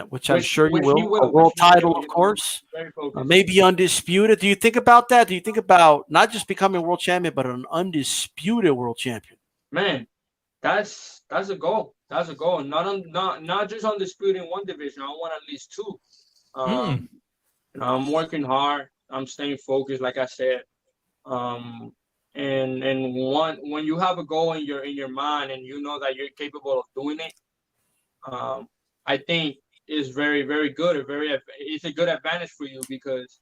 which I'm sure you will. A world title, of course. Maybe undisputed. Do you think about that? Do you think about not just becoming world champion, but an undisputed world champion? Man, that's a goal. That's a goal. Not just undisputed in one division. I want at least two. You know, I'm working hard. I'm staying focused, like I said. And when you have a goal in your mind and you know that you're capable of doing it, I think is very, very good. It's a good advantage for you, because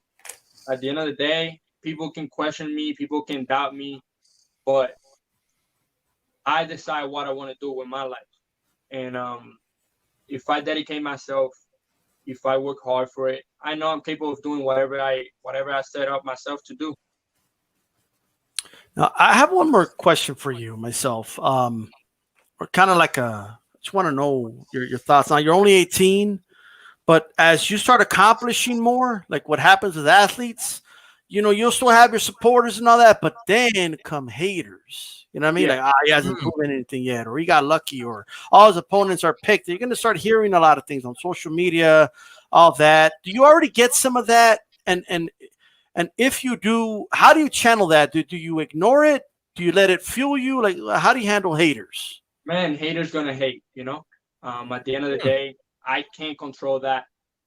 at the end of the day, people can question me, people can doubt me, but I decide what I want to do with my life. And if I dedicate myself, if I work hard for it, I know I'm capable of doing whatever I set up myself to do. Now, I have one more question for you myself. Or kind of like just want to know your thoughts. Now, you're only 18, but as you start accomplishing more, like what happens with athletes, you'll still have your supporters and all that, but then come haters. You know what I mean? Yeah. Like, he hasn't proven anything yet, or he got lucky, or all his opponents are picked. You're going to start hearing a lot of things on social media, all that. Do you already get some of that? And if you do, how do you channel that? Do you ignore it? Do you let it fuel you? Like, how do you handle haters? Man, haters gonna hate. At the end of the day, I can't control that.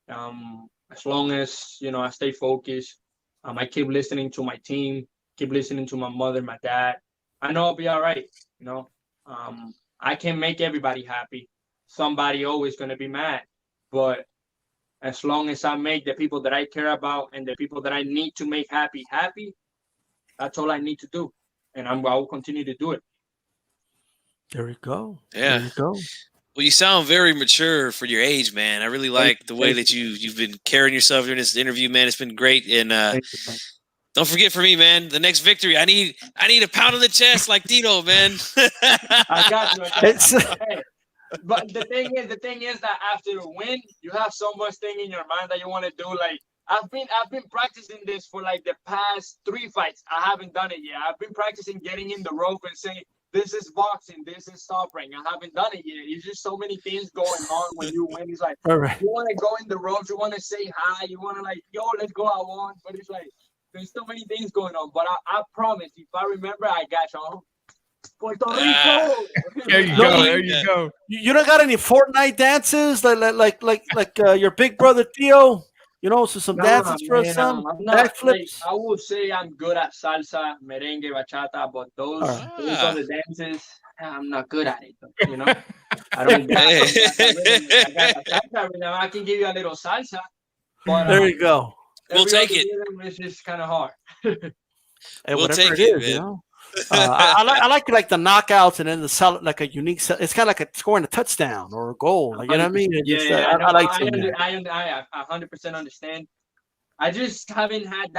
As long as I stay focused. I keep listening to my team, keep listening to my mother, my dad. I know I'll be all right. I can make everybody happy. Somebody always gonna be mad, but as long as I make the people that I care about and the people that I need to make happy, that's all I need to do, and I will continue to do it. There we go. Yeah. There you go. Well, you sound very mature for your age, man. I really like the way that you've been carrying yourself during this interview, man. It's been great. And don't forget for me, man, the next victory, I need a pound on the chest like Dino, man. I got you. Hey, but the thing is that after a win, you have so much thing in your mind that you want to do. Like I've been practicing this for like the past 3 fights. I haven't done it yet. I've been practicing getting in the rope and saying, this is boxing, this is top rank. I haven't done it yet. It's just so many things going on when you win. It's like, all right, you want to go in the ropes, you want to say hi, you want to like, yo, let's go, I won. But it's like, there's so many things going on. But I promise, if I remember, I got y'all. Puerto Rico. There you go. There you go. You don't got any Fortnite dances like your big brother Theo? So some dances for us, son. Backflips. I would say I'm good at salsa, merengue, bachata, but those other dances, I'm not good at it. I don't. I got salsa right now. I can give you a little salsa. But, there you go. We'll take it. It's just kind of hard. Hey, we'll take it, man. I like the knockouts and then the solid, like a unique. It's kind of like scoring a touchdown or a goal. Like, you know what I mean? I like that. I 100% understand. I just haven't had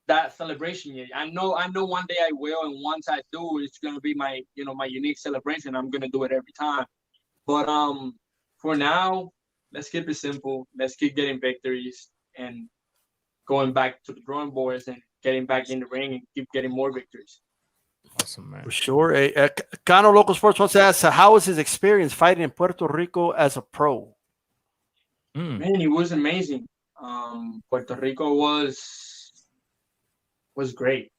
that celebration yet. I know one day I will, and once I do, it's gonna be my my unique celebration. I'm gonna do it every time. But for now, let's keep it simple. Let's keep getting victories and going back to the drawing boards and getting back in the ring and keep getting more victories. Awesome, man. For sure. Cano Local Sports wants to ask, how was his experience fighting in Puerto Rico as a pro? Man, it was amazing. Puerto Rico was great.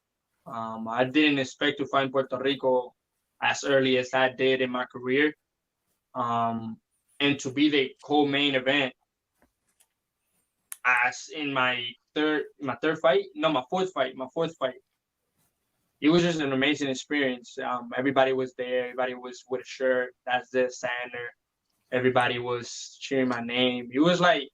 I didn't expect to find Puerto Rico as early as I did in my career. And to be the co-main event as in my fourth fight. It was just an amazing experience. Everybody was there. Everybody was with a shirt. That's the Xander. Everybody was cheering my name. It was like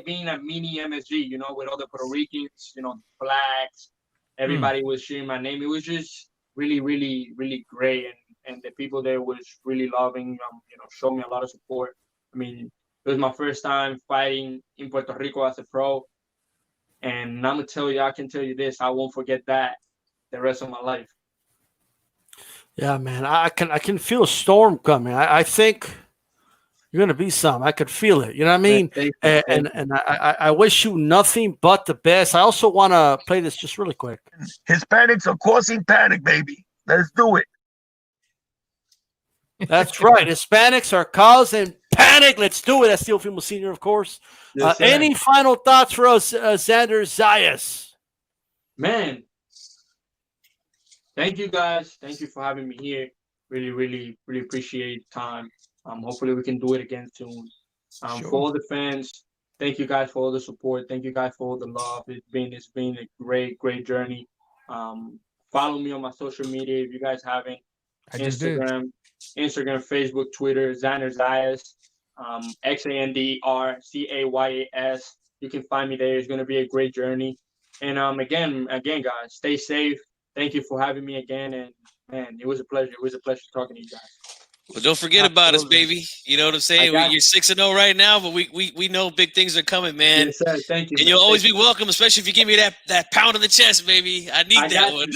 being a mini MSG, with all the Puerto Ricans, flags. Everybody was cheering my name. It was just really, really, really great. And the people there was really loving, showed me a lot of support. I mean, it was my first time fighting in Puerto Rico as a pro. And I can tell you this, I won't forget that the rest of my life. Yeah, man, I can feel a storm coming. I think you're gonna be some. I could feel it. You know what I mean? And I wish you nothing but the best. I also want to play this just really quick. Hispanics are causing panic, baby. Let's do it. That's right. Hispanics are causing panic. Let's do it. That's Teofimo Sr., of course. Yes, any final thoughts for us, Xander, Zayas? Man, thank you guys. Thank you for having me here. Really, really, really appreciate the time. Hopefully we can do it again soon. Sure. For all the fans, thank you guys for all the support. Thank you guys for all the love. It's been a great, great journey. Follow me on my social media if you guys haven't. Instagram, Facebook, Twitter, Xander Zayas, XanderCayas. You can find me there. It's gonna be a great journey. And again, guys, stay safe. Thank you for having me again. And man, it was a pleasure. It was a pleasure talking to you guys. Well, don't forget about us, baby. You know what I'm saying? You're 6-0 right now, but we know big things are coming, man. Yes, sir. Thank you. And you'll always be welcome, especially if you give me that pound in the chest, baby. I need that one.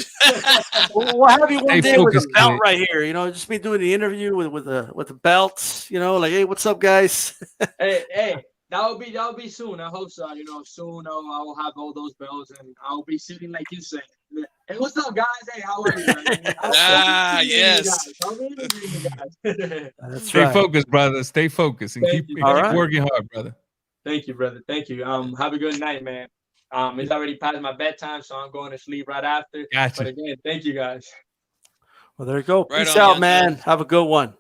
We'll have you one Stay day with a focused, belt kid. right here. You know, just be doing the interview with the belts. You know, like, hey, what's up, guys? Hey, that'll be soon. I hope so. You know, soon I will have all those belts and I'll be sitting like you say. Hey, what's up, guys? Hey, how are you guys? Yes. That's Stay right. focused, brother. Stay focused and Thank keep you. working hard, brother. Thank you, brother. Thank you. Have a good night, man. It's already past my bedtime, so I'm going to sleep right after. Gotcha. But again, thank you guys. Well, there you go. Right Peace on, out, young man. man. Have a good one.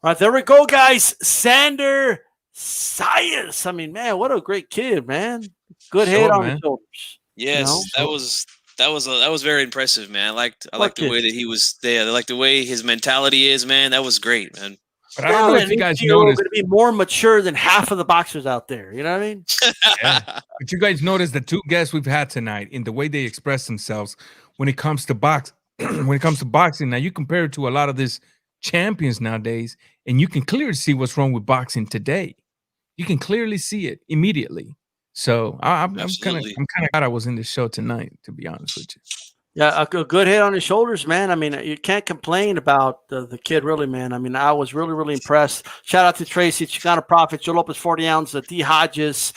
All right, there we go, guys. Xander Zayas. I mean, man, what a great kid, man. Good head on the shoulders. Yes, You know? that was very impressive, man. I liked the kid? way that he was there. I like the way his mentality is, man. That was great, man. But I don't know if you guys noticed. noticed. Going to be more mature than half of the boxers out there. You know what I mean? Yeah. But you guys noticed the two guests we've had tonight in the way they express themselves when it comes to boxing. Now you compare it to a lot of these champions nowadays, and you can clearly see what's wrong with boxing today. You can clearly see it immediately. So I'm kind of glad I was in the show tonight, to be honest with you. Yeah, a good head on his shoulders, man. I mean, you can't complain about the kid, really, man. I mean, I was really, really impressed. Shout out to Tracy, Chicano Prophet, Joe Lopez, 40 ounce, D. Hodges,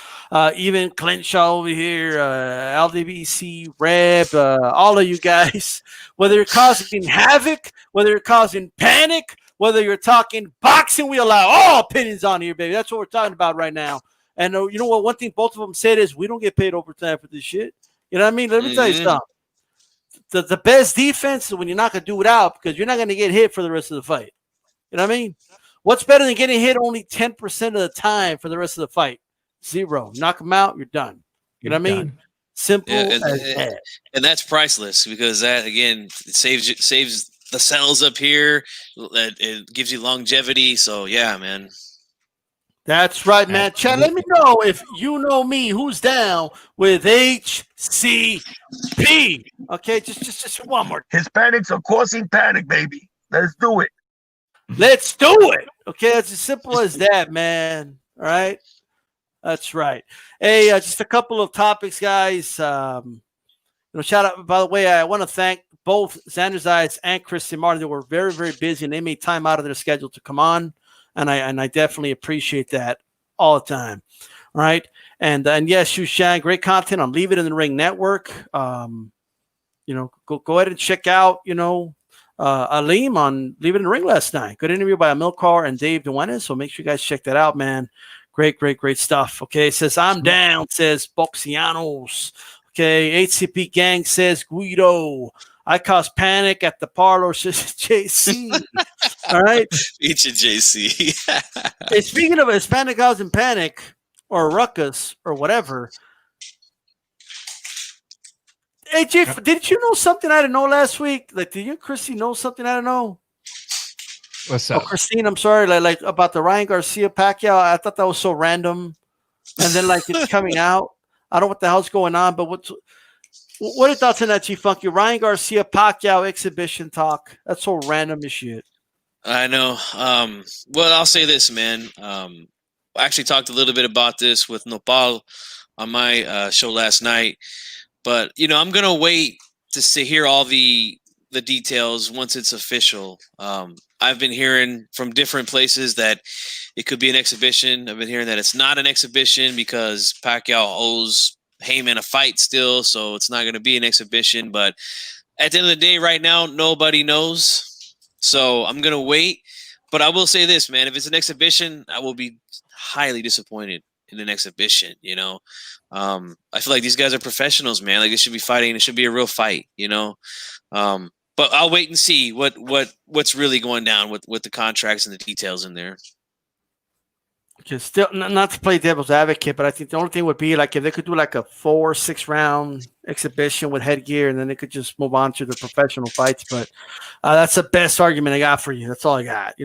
even Clint Shaw over here, LDBC, Reb, all of you guys. Whether you're causing havoc, whether you're causing panic, whether you're talking boxing, we allow all opinions on here, baby. That's what we're talking about right now. And you know what? One thing both of them said is we don't get paid overtime for this shit. You know what I mean? Let me tell you something. The best defense is when you're not going to do it out because you're not going to get hit for the rest of the fight. You know what I mean? What's better than getting hit only 10% of the time for the rest of the fight? Zero. Knock them out, you're done. You know what I mean? Simple as that. And that's priceless because that, again, it saves the cells up here. It gives you longevity. So, yeah, man. That's right, man. Chad, let me know if you know me who's down with HCP. Okay, just one more. Hispanics are causing panic, baby. Let's do it. Let's do it. Okay, it's as simple as that, man. All right. That's right. Hey, just a couple of topics, guys. Shout out, by the way, I want to thank both Xander Zayas and Christy Martin. They were very, very busy and they made time out of their schedule to come on. And I definitely appreciate that all the time. All right. And yes, Shushan, great content on Leave It in the Ring Network. Go ahead and check out, Aleem on Leave It in the Ring last night. Good interview by Amilcar and Dave Duenas. So make sure you guys check that out, man. Great stuff. Okay. It says, I'm down, says Boxianos. Okay. HCP gang says Guido. I caused panic at the parlor, says JC. All right. Each of JC. Hey, speaking of Hispanic causing panic or ruckus or whatever. Hey, Chief, did you know something I didn't know last week? Like, did you and Christy know something I didn't know? What's up? Oh, Christine, I'm sorry. Like about the Ryan Garcia Pacquiao. I thought that was so random. And then, like, it's coming out. I don't know what the hell's going on, but what are your thoughts on that, Chief Funky? Ryan Garcia Pacquiao exhibition talk. That's so random as shit. I know. Well, I'll say this, man. I actually talked a little bit about this with Nopal on my show last night. But, I'm going to wait to hear all the details once it's official. I've been hearing from different places that it could be an exhibition. I've been hearing that it's not an exhibition because Pacquiao owes Heyman a fight still, so it's not going to be an exhibition. But at the end of the day, right now, nobody knows. So I'm going to wait. But I will say this, man. If it's an exhibition, I will be highly disappointed in an exhibition, I feel like these guys are professionals, man. Like, they should be fighting. It should be a real fight, But I'll wait and see what's really going down with the contracts and the details in there. Okay, still not to play devil's advocate, but I think the only thing would be like if they could do like a 4-6 round exhibition with headgear, and then they could just move on to the professional fights. But that's the best argument I got for you. That's all I got.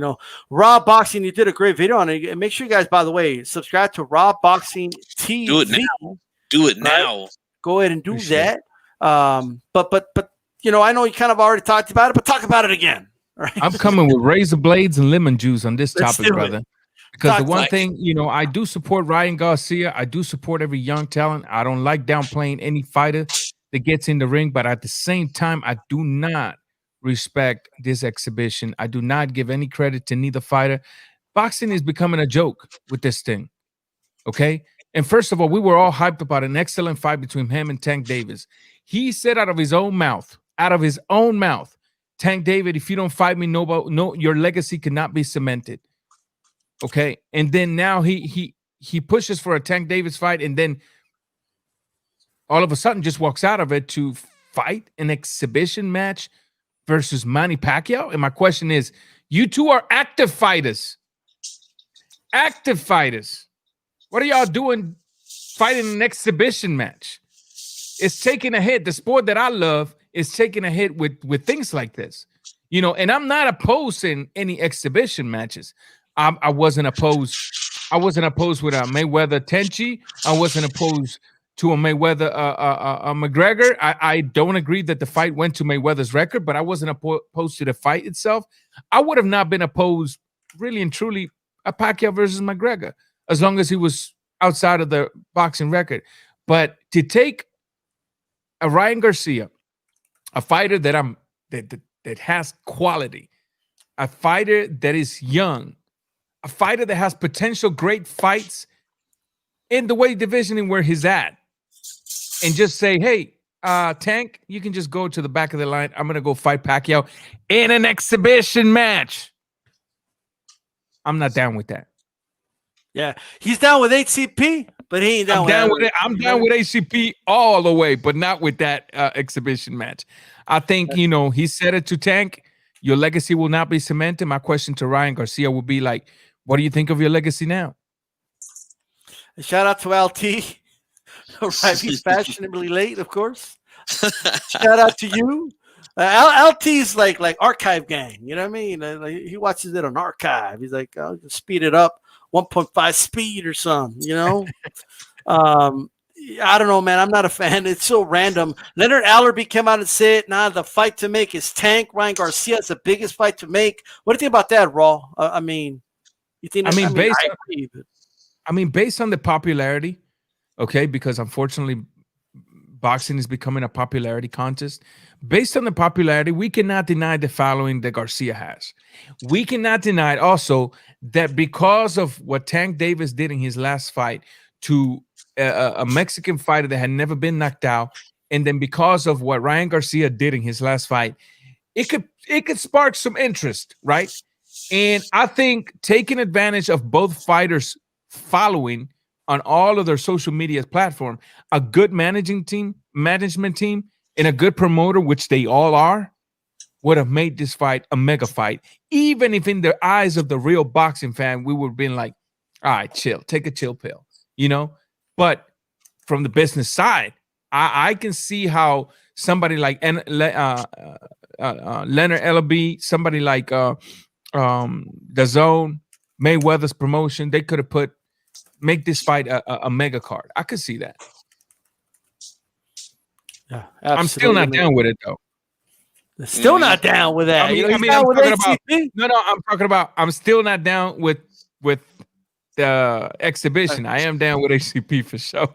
Raw Boxing, you did a great video on it. And make sure you guys, by the way, subscribe to Raw Boxing TV. Do it now. Do it now. Go ahead and do that. But I know you kind of already talked about it, but talk about it again. Right? I'm coming with razor blades and lemon juice on this Let's topic, do it. brother. Because the Talk one like- thing, you know, I do support Ryan Garcia. I do support every young talent. I don't like downplaying any fighter that gets in the ring, but at the same time, I do not respect this exhibition. I do not give any credit to neither fighter. Boxing is becoming a joke with this thing. Okay. And first of all, we were all hyped about an excellent fight between him and Tank Davis. He said out of his own mouth, Tank David, if you don't fight me, no, your legacy cannot be cemented. Okay. And then now he pushes for a Tank Davis fight, and then all of a sudden just walks out of it to fight an exhibition match versus Manny Pacquiao. And my question is, you two are active fighters. Active fighters. What are y'all doing fighting an exhibition match? It's taking a hit. The sport that I love is taking a hit with things like this. You know, and I'm not opposed in any exhibition matches. I wasn't opposed. I wasn't opposed with a Mayweather Tenchi. I wasn't opposed to a Mayweather McGregor. I don't agree that the fight went to Mayweather's record, but I wasn't opposed to the fight itself. I would have not been opposed, really and truly, a Pacquiao versus McGregor, as long as he was outside of the boxing record. But to take a Ryan Garcia, a fighter that has quality, a fighter that is young, a fighter that has potential great fights in the weight division and where he's at, and just say, hey, Tank, you can just go to the back of the line. I'm going to go fight Pacquiao in an exhibition match. I'm not down with that. Yeah, he's down with HCP, but he ain't down with it. I'm down with HCP all the way, but not with that exhibition match. I think, you know, he said it to Tank, your legacy will not be cemented. My question to Ryan Garcia will be like, what do you think of your legacy now? Shout out to LT. Arriving fashionably late, of course. Shout out to you. LT's like archive gang. You know what I mean? Like, he watches it on archive. He's like, oh, just speed it up, 1.5 speed or something. You know. I don't know, man. I'm not a fan. It's so random. Leonard Allerby came out and said, "Nah, the fight to make is Tank. Ryan Garcia is the biggest fight to make." What do you think about that, Raw? I mean, you think? Based on the popularity, okay, because unfortunately, boxing is becoming a popularity contest. Based on the popularity, we cannot deny the following that Garcia has. We cannot deny also that because of what Tank Davis did in his last fight to a Mexican fighter that had never been knocked out, and then because of what Ryan Garcia did in his last fight, it could spark some interest, right? And I think taking advantage of both fighters' following on all of their social media platform, a good management team, and a good promoter, which they all are, would have made this fight a mega fight. Even if in the eyes of the real boxing fan, we would have been like, all right, chill, take a chill pill, you know? But from the business side, I can see how somebody like Leonard Ellaby, somebody like the Zone, Mayweather's promotion, they could have make this fight a mega card. I could see that. Yeah, I'm still not down with it though. Still not down with that. I'm still not down with the exhibition. I am down with HCP for sure.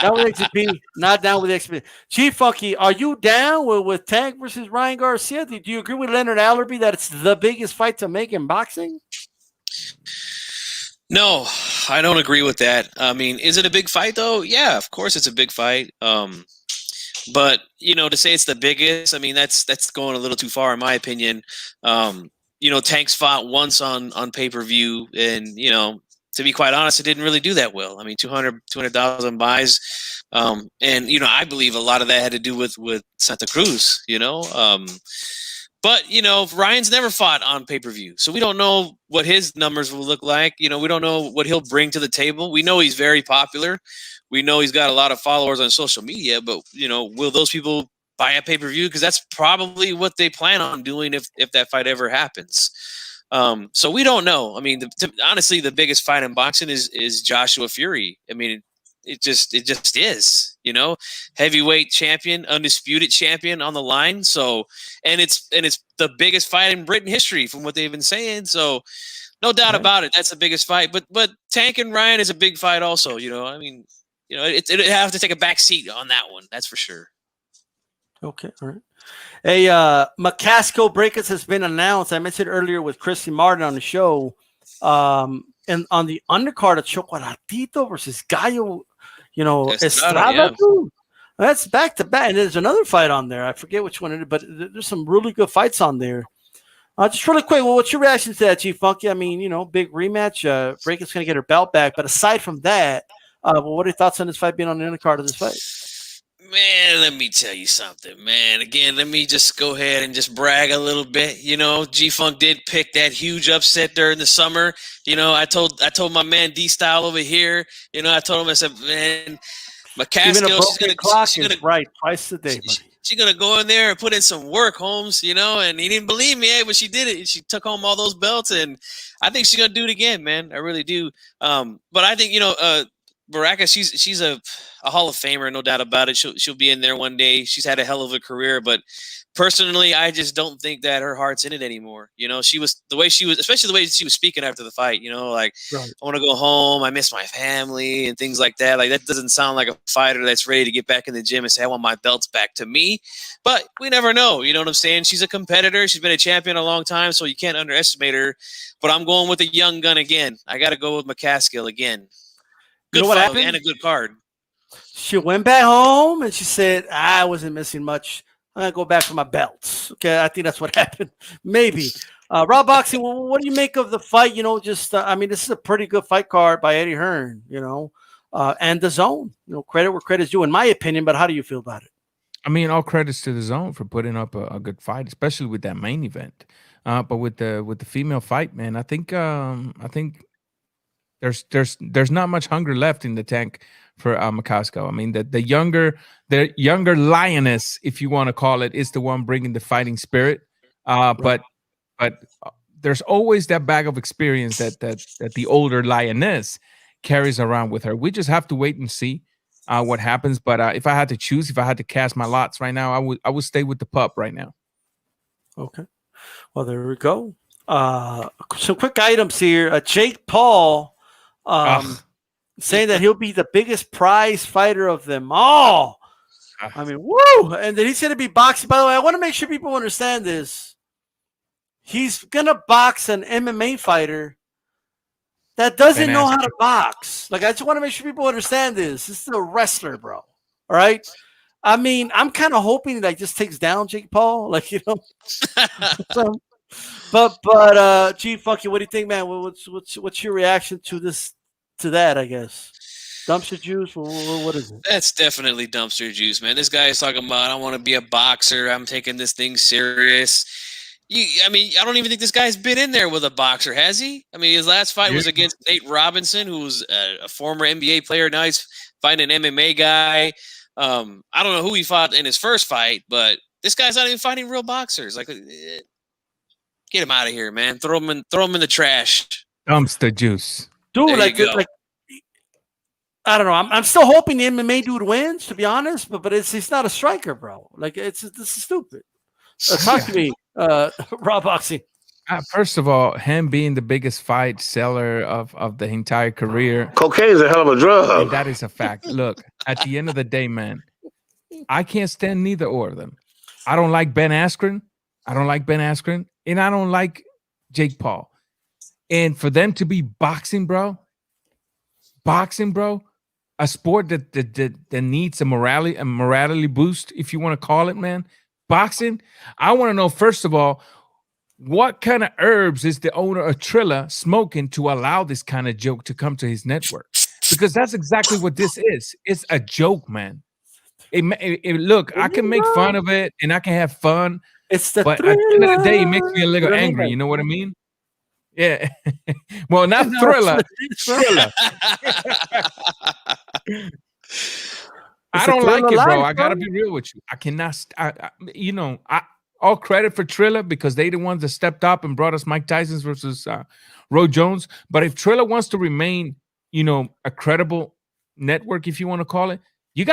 Down with HCP, not down with exhibition. Chief Funky, are you down with Tank versus Ryan Garcia? Do you agree with Leonard Allerby that it's the biggest fight to make in boxing? No, I don't agree with that. I mean, is it a big fight though? Yeah, of course it's a big fight. But you know, to say it's the biggest, I mean, that's going a little too far in my opinion. You know, Tank's fought once on pay-per-view, and you know, to be quite honest, it didn't really do that well. I mean, 200,000 buys, and you know, I believe a lot of that had to do with Santa Cruz. You know, but you know, Ryan's never fought on pay-per-view, so we don't know what his numbers will look like. You know, we don't know what he'll bring to the table. We know he's very popular. We know he's got a lot of followers on social media, but you know, will those people buy a pay-per-view? Because that's probably what they plan on doing if that fight ever happens. So we don't know. I mean, honestly, the biggest fight in boxing is Joshua Fury. I mean, it just is, heavyweight champion, undisputed champion on the line. So, and it's the biggest fight in Britain history from what they've been saying. So, no doubt about it. That's the biggest fight. But Tank and Ryan is a big fight also. I mean, it have to take a back seat on that one. That's for sure. Okay, all right. Hey, McCaskill Breakers has been announced. I mentioned earlier with Christy Martin on the show. And on the undercard of Chocolatito versus Gallo, Estrada. Yeah. That's back to back. And there's another fight on there. I forget which one it is, but there's some really good fights on there. Just really quick, what's your reaction to that, Chief Funky? I mean, big rematch. Breaker's going to get her belt back. But aside from that, what are your thoughts on this fight being on the undercard of this fight? Man, let me tell you something, man. Again, let me just go ahead and just brag a little bit. G-Funk did pick that huge upset during the summer. I told my man D-Style over here, I told him, I said, man, McCaskill, she's gonna right twice a day, buddy. She's gonna go in there and put in some work, Holmes, and he didn't believe me, but she did it. She took home all those belts, and I think she's gonna do it again, man. I really do. But I think, Baraka, she's a Hall of Famer, no doubt about it. She'll be in there one day. She's had a hell of a career, but personally, I just don't think that her heart's in it anymore. She was the way she was, especially the way she was speaking after the fight. Like, right. I want to go home. I miss my family and things like that. Like, that doesn't sound like a fighter that's ready to get back in the gym and say, I want my belts back to me. But we never know. You know what I'm saying? She's a competitor. She's been a champion a long time, so you can't underestimate her. But I'm going with the young gun again. I got to go with McCaskill again. Good what fight happened? And a good card. She went back home and she said, I wasn't missing much. I'm going to go back for my belts. Okay, I think that's what happened. Maybe. Raw Boxing, what do you make of the fight? This is a pretty good fight card by Eddie Hearn, and the Zone. Credit where credit's due, in my opinion, but how do you feel about it? I mean, all credits to the Zone for putting up a good fight, especially with that main event. But with the female fight, man, I think there's not much hunger left in the tank for McCaskill. I mean, the younger lioness, if you want to call it, is the one bringing the fighting spirit. Right. But there's always that bag of experience that the older lioness carries around with her. We just have to wait and see what happens. But if I had to choose, if I had to cast my lots right now, I would stay with the pup right now. Okay. Well, there we go. Some quick items here. Jake Paul. Saying that he'll be the biggest prize fighter of them all. I mean, woo! And then he's going to be boxing. By the way, I want to make sure people understand this. He's going to box an MMA fighter that doesn't know how to box. Like, I just want to make sure people understand this. This is a wrestler, bro. All right? I mean, I'm kind of hoping that he just takes down Jake Paul. Like, so, but G Funky, what do you think, man? What's your reaction to this? To that, I guess. Dumpster juice? What is it? That's definitely dumpster juice, man. This guy is talking about, I want to be a boxer. I'm taking this thing serious. I don't even think this guy's been in there with a boxer, has he? I mean, his last fight was against Nate Robinson, who's a former NBA player. Now he's fighting an MMA guy. I don't know who he fought in his first fight, but this guy's not even fighting real boxers. Like, get him out of here, man. Throw him in the trash. Dumpster juice. Dude, like I don't know. I'm still hoping the MMA dude wins, to be honest, but he's not a striker, bro. Like, this is stupid. Talk to me, Raw Boxing. First of all, him being the biggest fight seller of the entire career. Cocaine is a hell of a drug. That is a fact. Look, at the end of the day, man, I can't stand neither or of them. I don't like Ben Askren. And I don't like Jake Paul. And for them to be boxing, bro, a sport that needs a morality boost, if you want to call it, man. Boxing, I want to know, first of all, what kind of herbs is the owner of Trilla smoking to allow this kind of joke to come to his network? Because that's exactly what this is. It's a joke, man. Look, I can make fun of it and I can have fun, but at the end of the day, it makes me a little angry. You know what I mean? Yeah. Well, not Thriller. Thriller. I don't like it, bro. I gotta be real with you. I cannot. All credit for Triller because they the ones that stepped up and brought us Mike Tyson versus Roy Jones. But if Triller wants to remain, a credible network, if you want to call it. You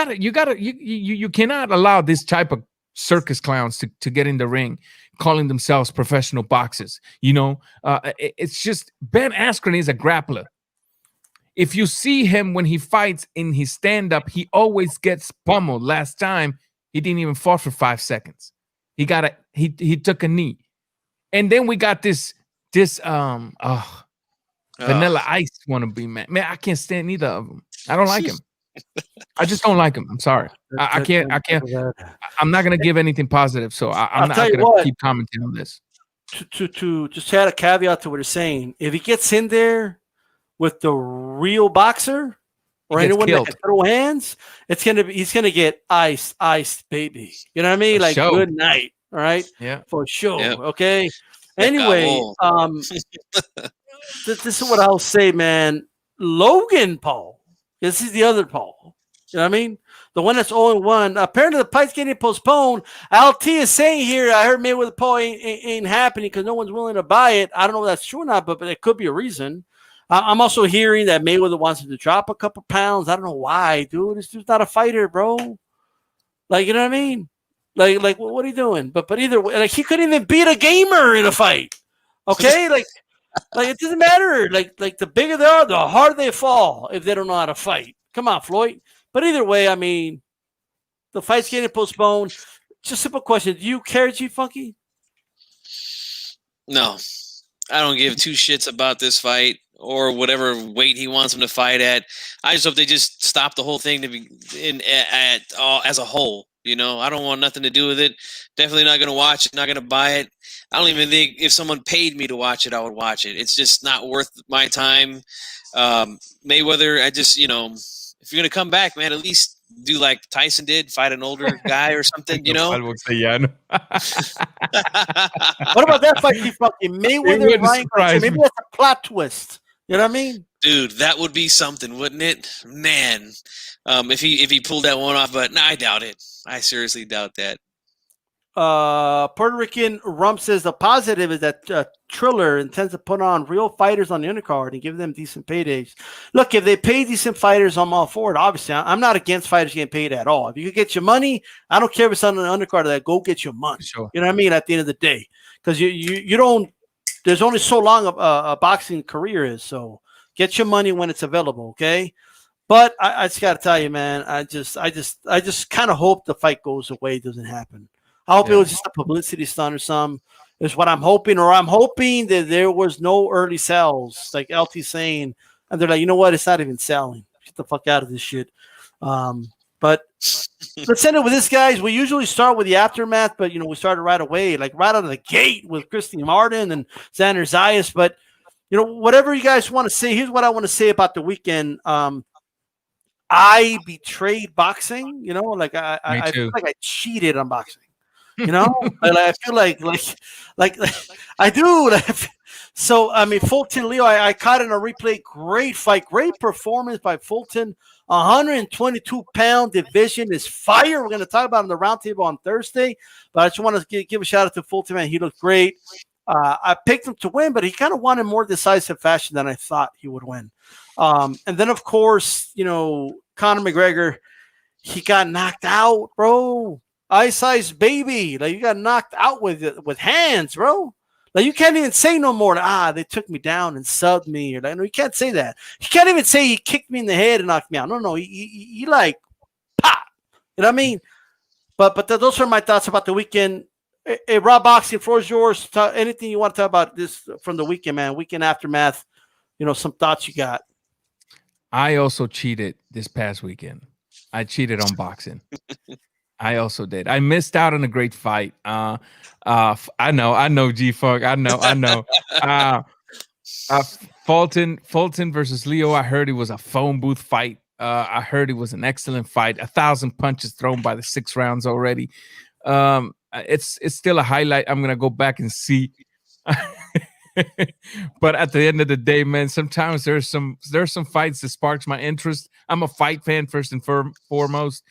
cannot allow this type of circus clowns to get in the ring, calling themselves professional boxers. It's just Ben Askren is a grappler. If you see him when he fights in his stand-up, he always gets pummeled. Last time, he didn't even fight for 5 seconds. He took a knee. And then we got this Vanilla Ice wannabe, man. Man, I can't stand either of them. I don't like him. I just don't like him. I'm sorry. I can't. I'm not gonna give anything positive, so I'm not gonna keep commenting on this. To just add a caveat to what you're saying, if he gets in there with the real boxer or anyone that can throw hands, he's gonna get iced, baby. You know what I mean? Like good night. All right. Yeah. For sure. Yep. Okay. Anyway, this is what I'll say, man. Logan Paul. This is the other Paul. You know what I mean? The one that's 0-1. Apparently, the fight's getting postponed. LT is saying here, I heard Mayweather Paul ain't happening because no one's willing to buy it. I don't know if that's true or not, but it could be a reason. I'm also hearing that Mayweather wants him to drop a couple pounds. I don't know why, dude. This dude's not a fighter, bro. Like, you know what I mean? Like, what are you doing? But either way, like, he couldn't even beat a gamer in a fight. Okay, like it doesn't matter. Like the bigger they are, the harder they fall if they don't know how to fight. Come on, Floyd. But either way, I mean, the fight's getting postponed. Just a simple question: do you care, G Funky? No, I don't give two shits about this fight or whatever weight he wants him to fight at. I just hope they just stop the whole thing to be as a whole. I don't want nothing to do with it. Definitely not going to watch it, not going to buy it. I don't even think if someone paid me to watch it, I would watch it. It's just not worth my time. Mayweather, if you're going to come back, man, at least do like Tyson did, fight an older guy or something, I would say, yeah. No. What about that fight, fucking Mayweather, Ryan Garcia? Maybe that's a plot twist. You know what I mean? Dude, that would be something, wouldn't it? Man, if he pulled that one off, but no, I doubt it. I seriously doubt that. Puerto Rican Rump says the positive is that Triller intends to put on real fighters on the undercard and give them decent paydays. Look, if they pay decent fighters, I'm all for it. Obviously, I'm not against fighters getting paid at all. If you could get your money, I don't care if it's on an undercard. That go get your money. Sure. You know what I mean? At the end of the day, because you don't. There's only so long a boxing career is. So get your money when it's available. Okay. But I just got to tell you, man, I just kind of hope the fight goes away, doesn't happen. I hope it was just a publicity stunt or something. Is what I'm hoping, or I'm hoping that there was no early sales, like LT saying, and they're like, you know what, it's not even selling. Get the fuck out of this shit. But let's end it with this, guys. We usually start with the aftermath, but we started right away, like right out of the gate with Christy Martin and Xander Zayas. But whatever you guys want to say, here's what I want to say about the weekend. I betrayed boxing, like I feel like I cheated on boxing, I feel like I do. So, I mean, Fulton Leo, I caught in a replay. Great fight, great performance by Fulton. 122-pound division is fire. We're going to talk about it on the roundtable on Thursday, but I just want to give a shout out to Fulton, man. He looked great. I picked him to win, but he kind of won in more decisive fashion than I thought he would win. And then, of course, Conor McGregor, he got knocked out, bro. Ice baby. Like, you got knocked out with hands, bro. Like, you can't even say no more. They took me down and subbed me. Or like, no, you can't say that. You can't even say he kicked me in the head and knocked me out. No. He like, pop. You know what I mean? But those are my thoughts about the weekend. Hey, Rob Boxing, floor is yours. Anything you want to talk about this from the weekend, man? Weekend aftermath. Some thoughts you got. I also cheated this past weekend. I cheated on boxing. I also did. I missed out on a great fight. I know, G-Funk. I know. Fulton versus Leo. I heard it was a phone booth fight. I heard it was an excellent fight. 1,000 punches thrown by the 6 rounds already. It's still a highlight. I'm gonna go back and see. But at the end of the day, man, sometimes there's some fights that sparks my interest. I'm a fight fan first and foremost.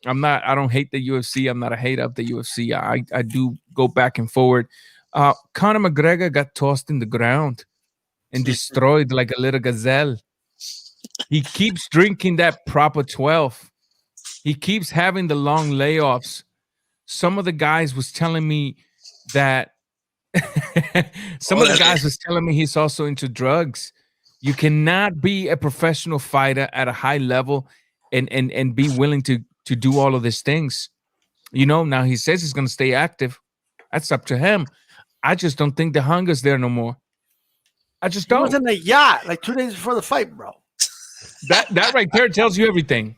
I don't hate the UFC. I'm not a hater of the UFC. I do go back and forward. Conor McGregor got tossed in the ground and destroyed like a little gazelle. He keeps drinking that proper 12. He keeps having the long layoffs. Some of the guys was telling me that was telling me he's also into drugs. You cannot be a professional fighter at a high level and be willing to do all of these things. You know, now he says he's going to stay active. That's up to him. I just don't think the hunger's there no more. I just He don't. was in a yacht like 2 days before the fight, bro. That right there tells you everything.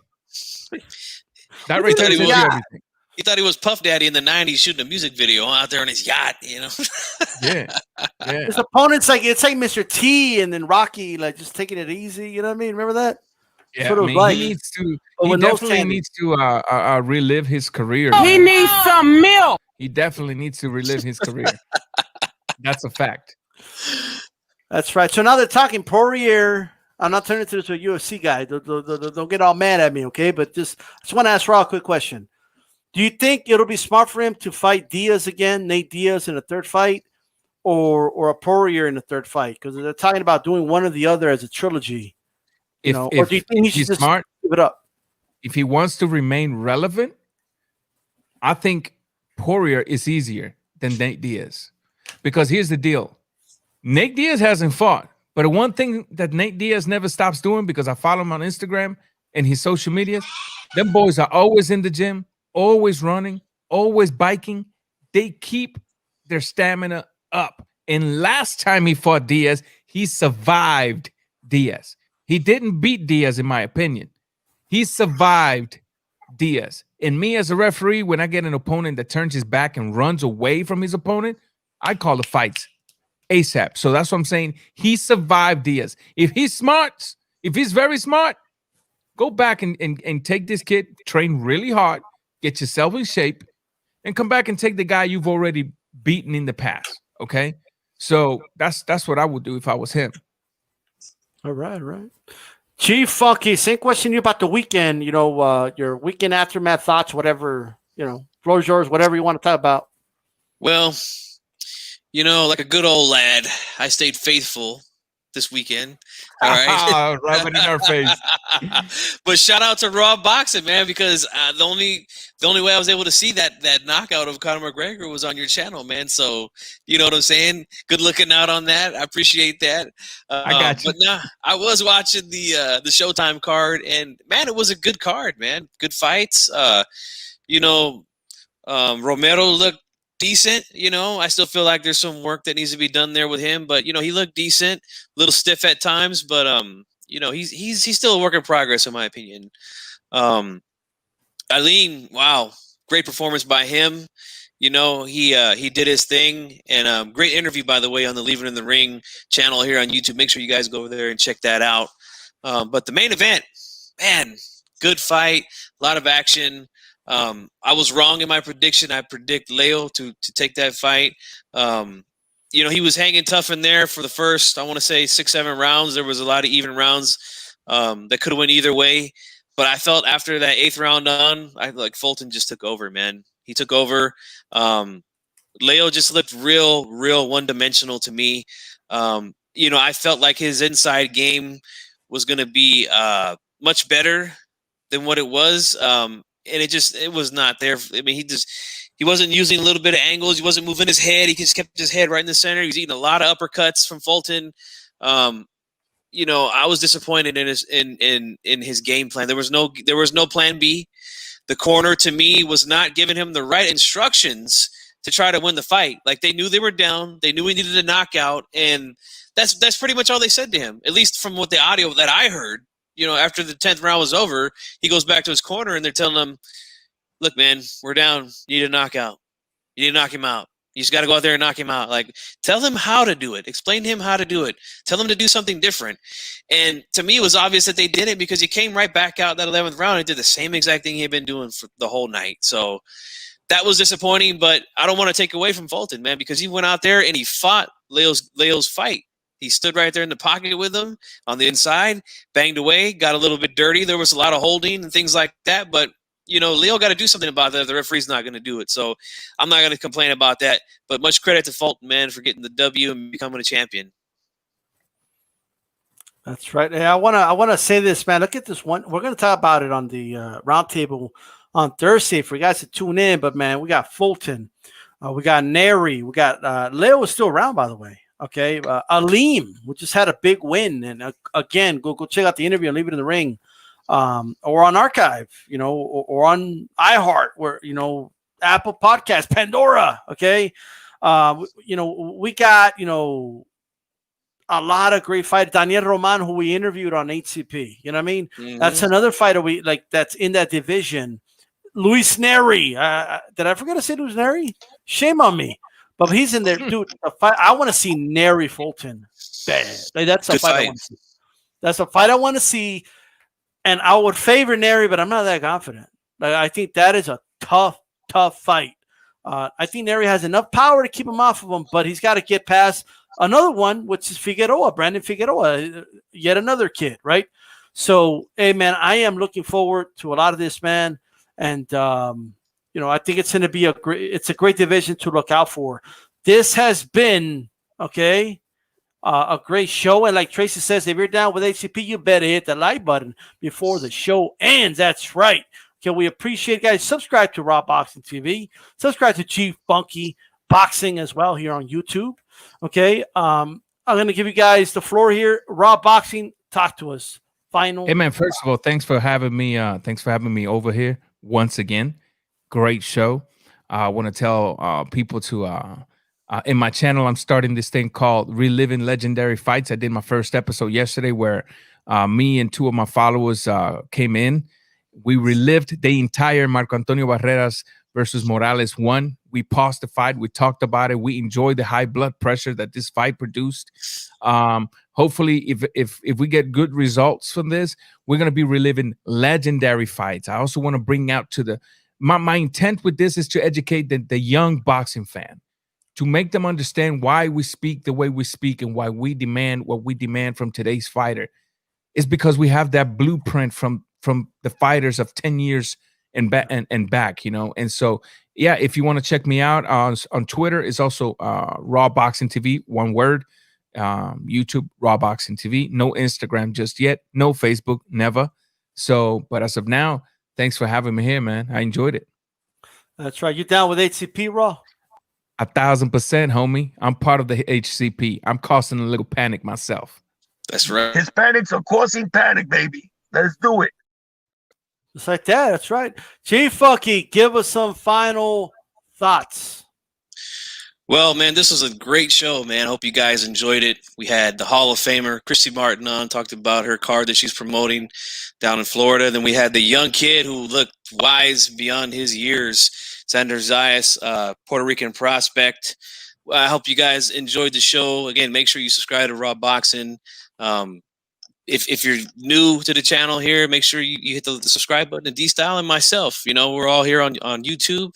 That right there tells you everything. He thought he was Puff Daddy in the 90s shooting a music video out there on his yacht, you know? Yeah. His opponent's like, it's like Mr. T and then Rocky, like just taking it easy. You know what I mean? Remember that? Yeah, I mean, he needs to. He definitely needs to relive his career. He needs some milk. He definitely needs to relive his career. That's a fact. That's right. So now they're talking Poirier. I'm not turning to a UFC guy. Don't get all mad at me, okay? But I just want to ask Raw a quick question. Do you think it'll be smart for him to fight Diaz again, Nate Diaz in a third fight, or a Poirier in the third fight? Because they're talking about doing one or the other as a trilogy. Or do you think he should just smart, give it up? If he wants to remain relevant, I think Poirier is easier than Nate Diaz. Because here's the deal. Nate Diaz hasn't fought. But the one thing that Nate Diaz never stops doing, because I follow him on Instagram and his social media, them boys are always in the gym, always running, always biking. They keep their stamina up. And last time he fought Diaz, he survived Diaz. He didn't beat Diaz, in my opinion. He survived Diaz. And me as a referee, when I get an opponent that turns his back and runs away from his opponent, I call the fights ASAP. So that's what I'm saying. He survived Diaz. If he's smart, if he's very smart, go back and take this kid, train really hard, get yourself in shape, and come back and take the guy you've already beaten in the past. Okay? So that's what I would do if I was him. All right. Chief Funky, same question to you about the weekend. Your weekend aftermath thoughts, whatever, floor's yours, whatever you want to talk about. Well, like a good old lad, I stayed faithful this weekend. All right. Right in our face. But shout out to Raw Boxing, man, because the only way I was able to see that knockout of Conor McGregor was on your channel, man. So you know what I'm saying? Good looking out on that. I appreciate that. I got you. But nah, I was watching the Showtime card, and man, it was a good card, man. Good fights. Romero looked decent. I still feel like there's some work that needs to be done there with him, but he looked decent, a little stiff at times, but he's still a work in progress in my opinion. Eileen, wow, great performance by him. He did his thing, and great interview, by the way, on the Leave It in the Ring channel here on YouTube. Make sure you guys go over there and check that out. But the main event, man, good fight, a lot of action. I was wrong in my prediction. I predict Leo to take that fight. He was hanging tough in there for the first, I want to say 6-7 rounds. There was a lot of even rounds that could have went either way. But I felt after that 8th round on, Fulton just took over, man. He took over. Leo just looked real one-dimensional to me. I felt like his inside game was going to be much better than what it was. And it was not there. I mean, he wasn't using a little bit of angles. He wasn't moving his head. He just kept his head right in the center. He was eating a lot of uppercuts from Fulton. I was disappointed in his game plan. There was no plan B. The corner to me was not giving him the right instructions to try to win the fight. Like they knew they were down. They knew he needed a knockout, and that's pretty much all they said to him. At least from what the audio that I heard. After the 10th round was over, he goes back to his corner and they're telling him, look, man, we're down. You need a knockout. You need to knock him out. You just got to go out there and knock him out. Like, tell him how to do it. Explain to him how to do it. Tell him to do something different. And to me, it was obvious that they did it because he came right back out that 11th round and did the same exact thing he had been doing for the whole night. So that was disappointing, but I don't want to take away from Fulton, man, because he went out there and he fought Leo's fight. He stood right there in the pocket with him on the inside, banged away, got a little bit dirty. There was a lot of holding and things like that. But, Leo got to do something about that if the referee's not going to do it. So I'm not going to complain about that. But much credit to Fulton, man, for getting the W and becoming a champion. That's right. Hey, I wanna say this, man. Look at this one. We're gonna talk about it on the roundtable on Thursday for you guys to tune in. But man, we got Fulton, we got Neri, we got Leo is still around, by the way. Okay, Aleem, we just had a big win, and again, go check out the interview and leave it in the ring, or on archive, or on iHeart, where Apple Podcast, Pandora. Okay, we got a lot of great fighters. Daniel Roman, who we interviewed on HCP. You know what I mean? Mhm. That's another fighter that's in that division. Luis Neri. Did I forget to say Luis Neri? Shame on me. But he's in there, dude. I want to see Neri Fulton. Bad. That's a Good fight I fight. want to see. That's a fight I want to see. And I would favor Neri, but I'm not that confident. I think that is a tough fight. I think Neri has enough power to keep him off of him, but he's got to get past another one, which is Brandon Figueroa, yet another kid, right? So, hey, man, I am looking forward to a lot of this, man. And, I think it's going to be a great division to look out for. This has been, a great show. And like Tracy says, if you're down with HCP, you better hit the like button before the show ends. That's right. Okay, we appreciate it, guys. Subscribe to Raw Boxing TV. Subscribe to Chief Bunky Boxing as well here on YouTube. Okay, I'm going to give you guys the floor here. Raw Boxing, talk to us. Final. Hey man, first of all, thanks for having me. Thanks for having me over here once again. Great show. I want to tell people to in my channel, I'm starting this thing called Reliving Legendary Fights. I did my first episode yesterday where me and two of my followers came in. We relived the entire Marco Antonio Barreras versus Morales 1. We paused the fight. We talked about it. We enjoyed the high blood pressure that this fight produced. Hopefully, if we get good results from this, we're going to be reliving legendary fights. I also want to bring out to my intent with this is to educate the young boxing fan, to make them understand why we speak the way we speak and why we demand what we demand from today's fighter. It's because we have that blueprint from the fighters of 10 years and back. And so, yeah, if you want to check me out on Twitter, it's also Raw Boxing TV, one word. YouTube, Raw Boxing TV. No Instagram just yet. No Facebook, never. So, but as of now, thanks for having me here, man. I enjoyed it. That's right. You down with HCP, Raw? 1,000%, homie. I'm part of the HCP. I'm causing a little panic myself. That's right. Hispanics are causing panic, baby. Let's do it. Just like that. That's right. Chief Funky, give us some final thoughts. Well, man, this was a great show, man. Hope you guys enjoyed it. We had the Hall of Famer, Christy Martin, on, talked about her card that she's promoting down in Florida. Then we had the young kid who looked wise beyond his years, Xander Zayas, Puerto Rican prospect. I hope you guys enjoyed the show. Again, make sure you subscribe to Raw Boxing. If you're new to the channel here, make sure you hit the subscribe button. And D-Style and myself, we're all here on YouTube.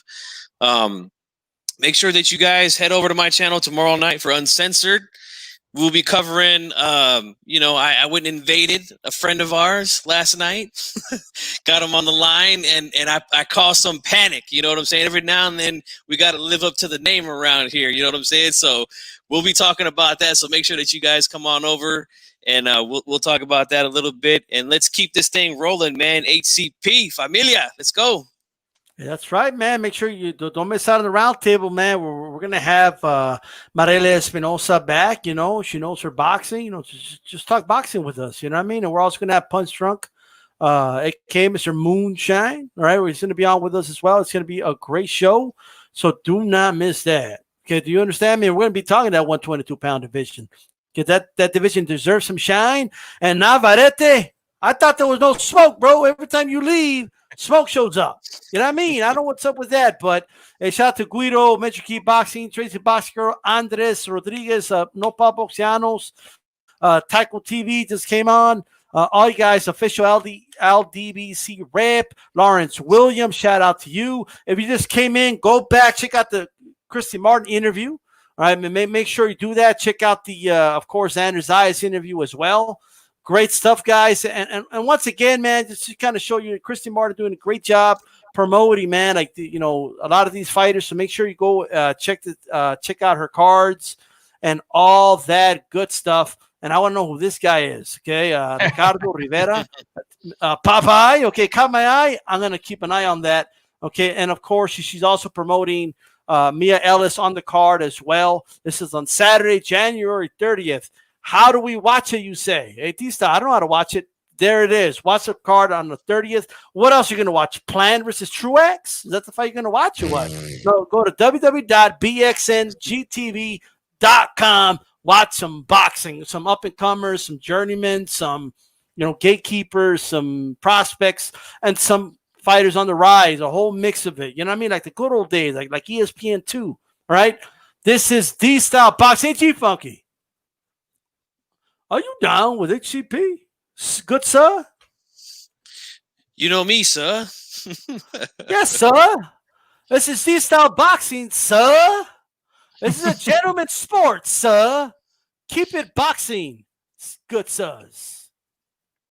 Make sure that you guys head over to my channel tomorrow night for Uncensored. We'll be covering, I went and invaded a friend of ours last night, got him on the line, and I caused some panic. You know what I'm saying? Every now and then we got to live up to the name around here. You know what I'm saying? So we'll be talking about that. So make sure that you guys come on over, and we'll talk about that a little bit. And let's keep this thing rolling, man. HCP, familia, let's go. Yeah, that's right, man. Make sure you don't miss out on the round table, man. We're going to have Mariela Espinosa back. She knows her boxing. Just talk boxing with us. You know what I mean? And we're also going to have Punch Drunk, a.k.a. Mr. Moonshine. All right, he's going to be on with us as well. It's going to be a great show. So do not miss that. Okay, do you understand me? We're going to be talking that 122-pound division. Okay, that division deserves some shine. And Navarrete, I thought there was no smoke, bro. Every time you leave, smoke shows up. You know what I mean? I don't know what's up with that, but a shout out to Guido, Metro Key Boxing, Tracy Box Girl, Andres Rodriguez, No Pa Boxianos, Taco TV just came on. All you guys, official LDBC rep, Lawrence Williams, shout out to you. If you just came in, go back, check out the Christy Martin interview. All right, make sure you do that. Check out the, of course, Xander Zayas interview as well. Great stuff, guys. And once again, man, just to kind of show you, Christy Martin doing a great job promoting, man. Like, a lot of these fighters. So make sure you go check out her cards and all that good stuff. and I want to know who this guy is. Okay, Ricardo Rivera, Popeye. Okay, caught my eye. I'm gonna keep an eye on that. Okay, and of course she's also promoting Mia Ellis on the card as well. This is on Saturday, January 30th. How do we watch it? You say, hey, Tista, I don't know how to watch it. There it is. Watch the card on the 30th. What else are you going to watch? Plan versus Truex? Is that the fight you're going to watch or what? No, go to www.bxngtv.com. Watch some boxing, some up-and-comers, some journeymen, some gatekeepers, some prospects, and some fighters on the rise, a whole mix of it. You know what I mean? Like the good old days, like ESPN2, all right? This is D-Style Boxing. Hey, G-Funky, are you down with HCP? Good, sir? You know me, sir. Yes, sir. This is D-Style Boxing, sir. This is a gentleman's sport, sir. Keep it boxing. Good, sirs.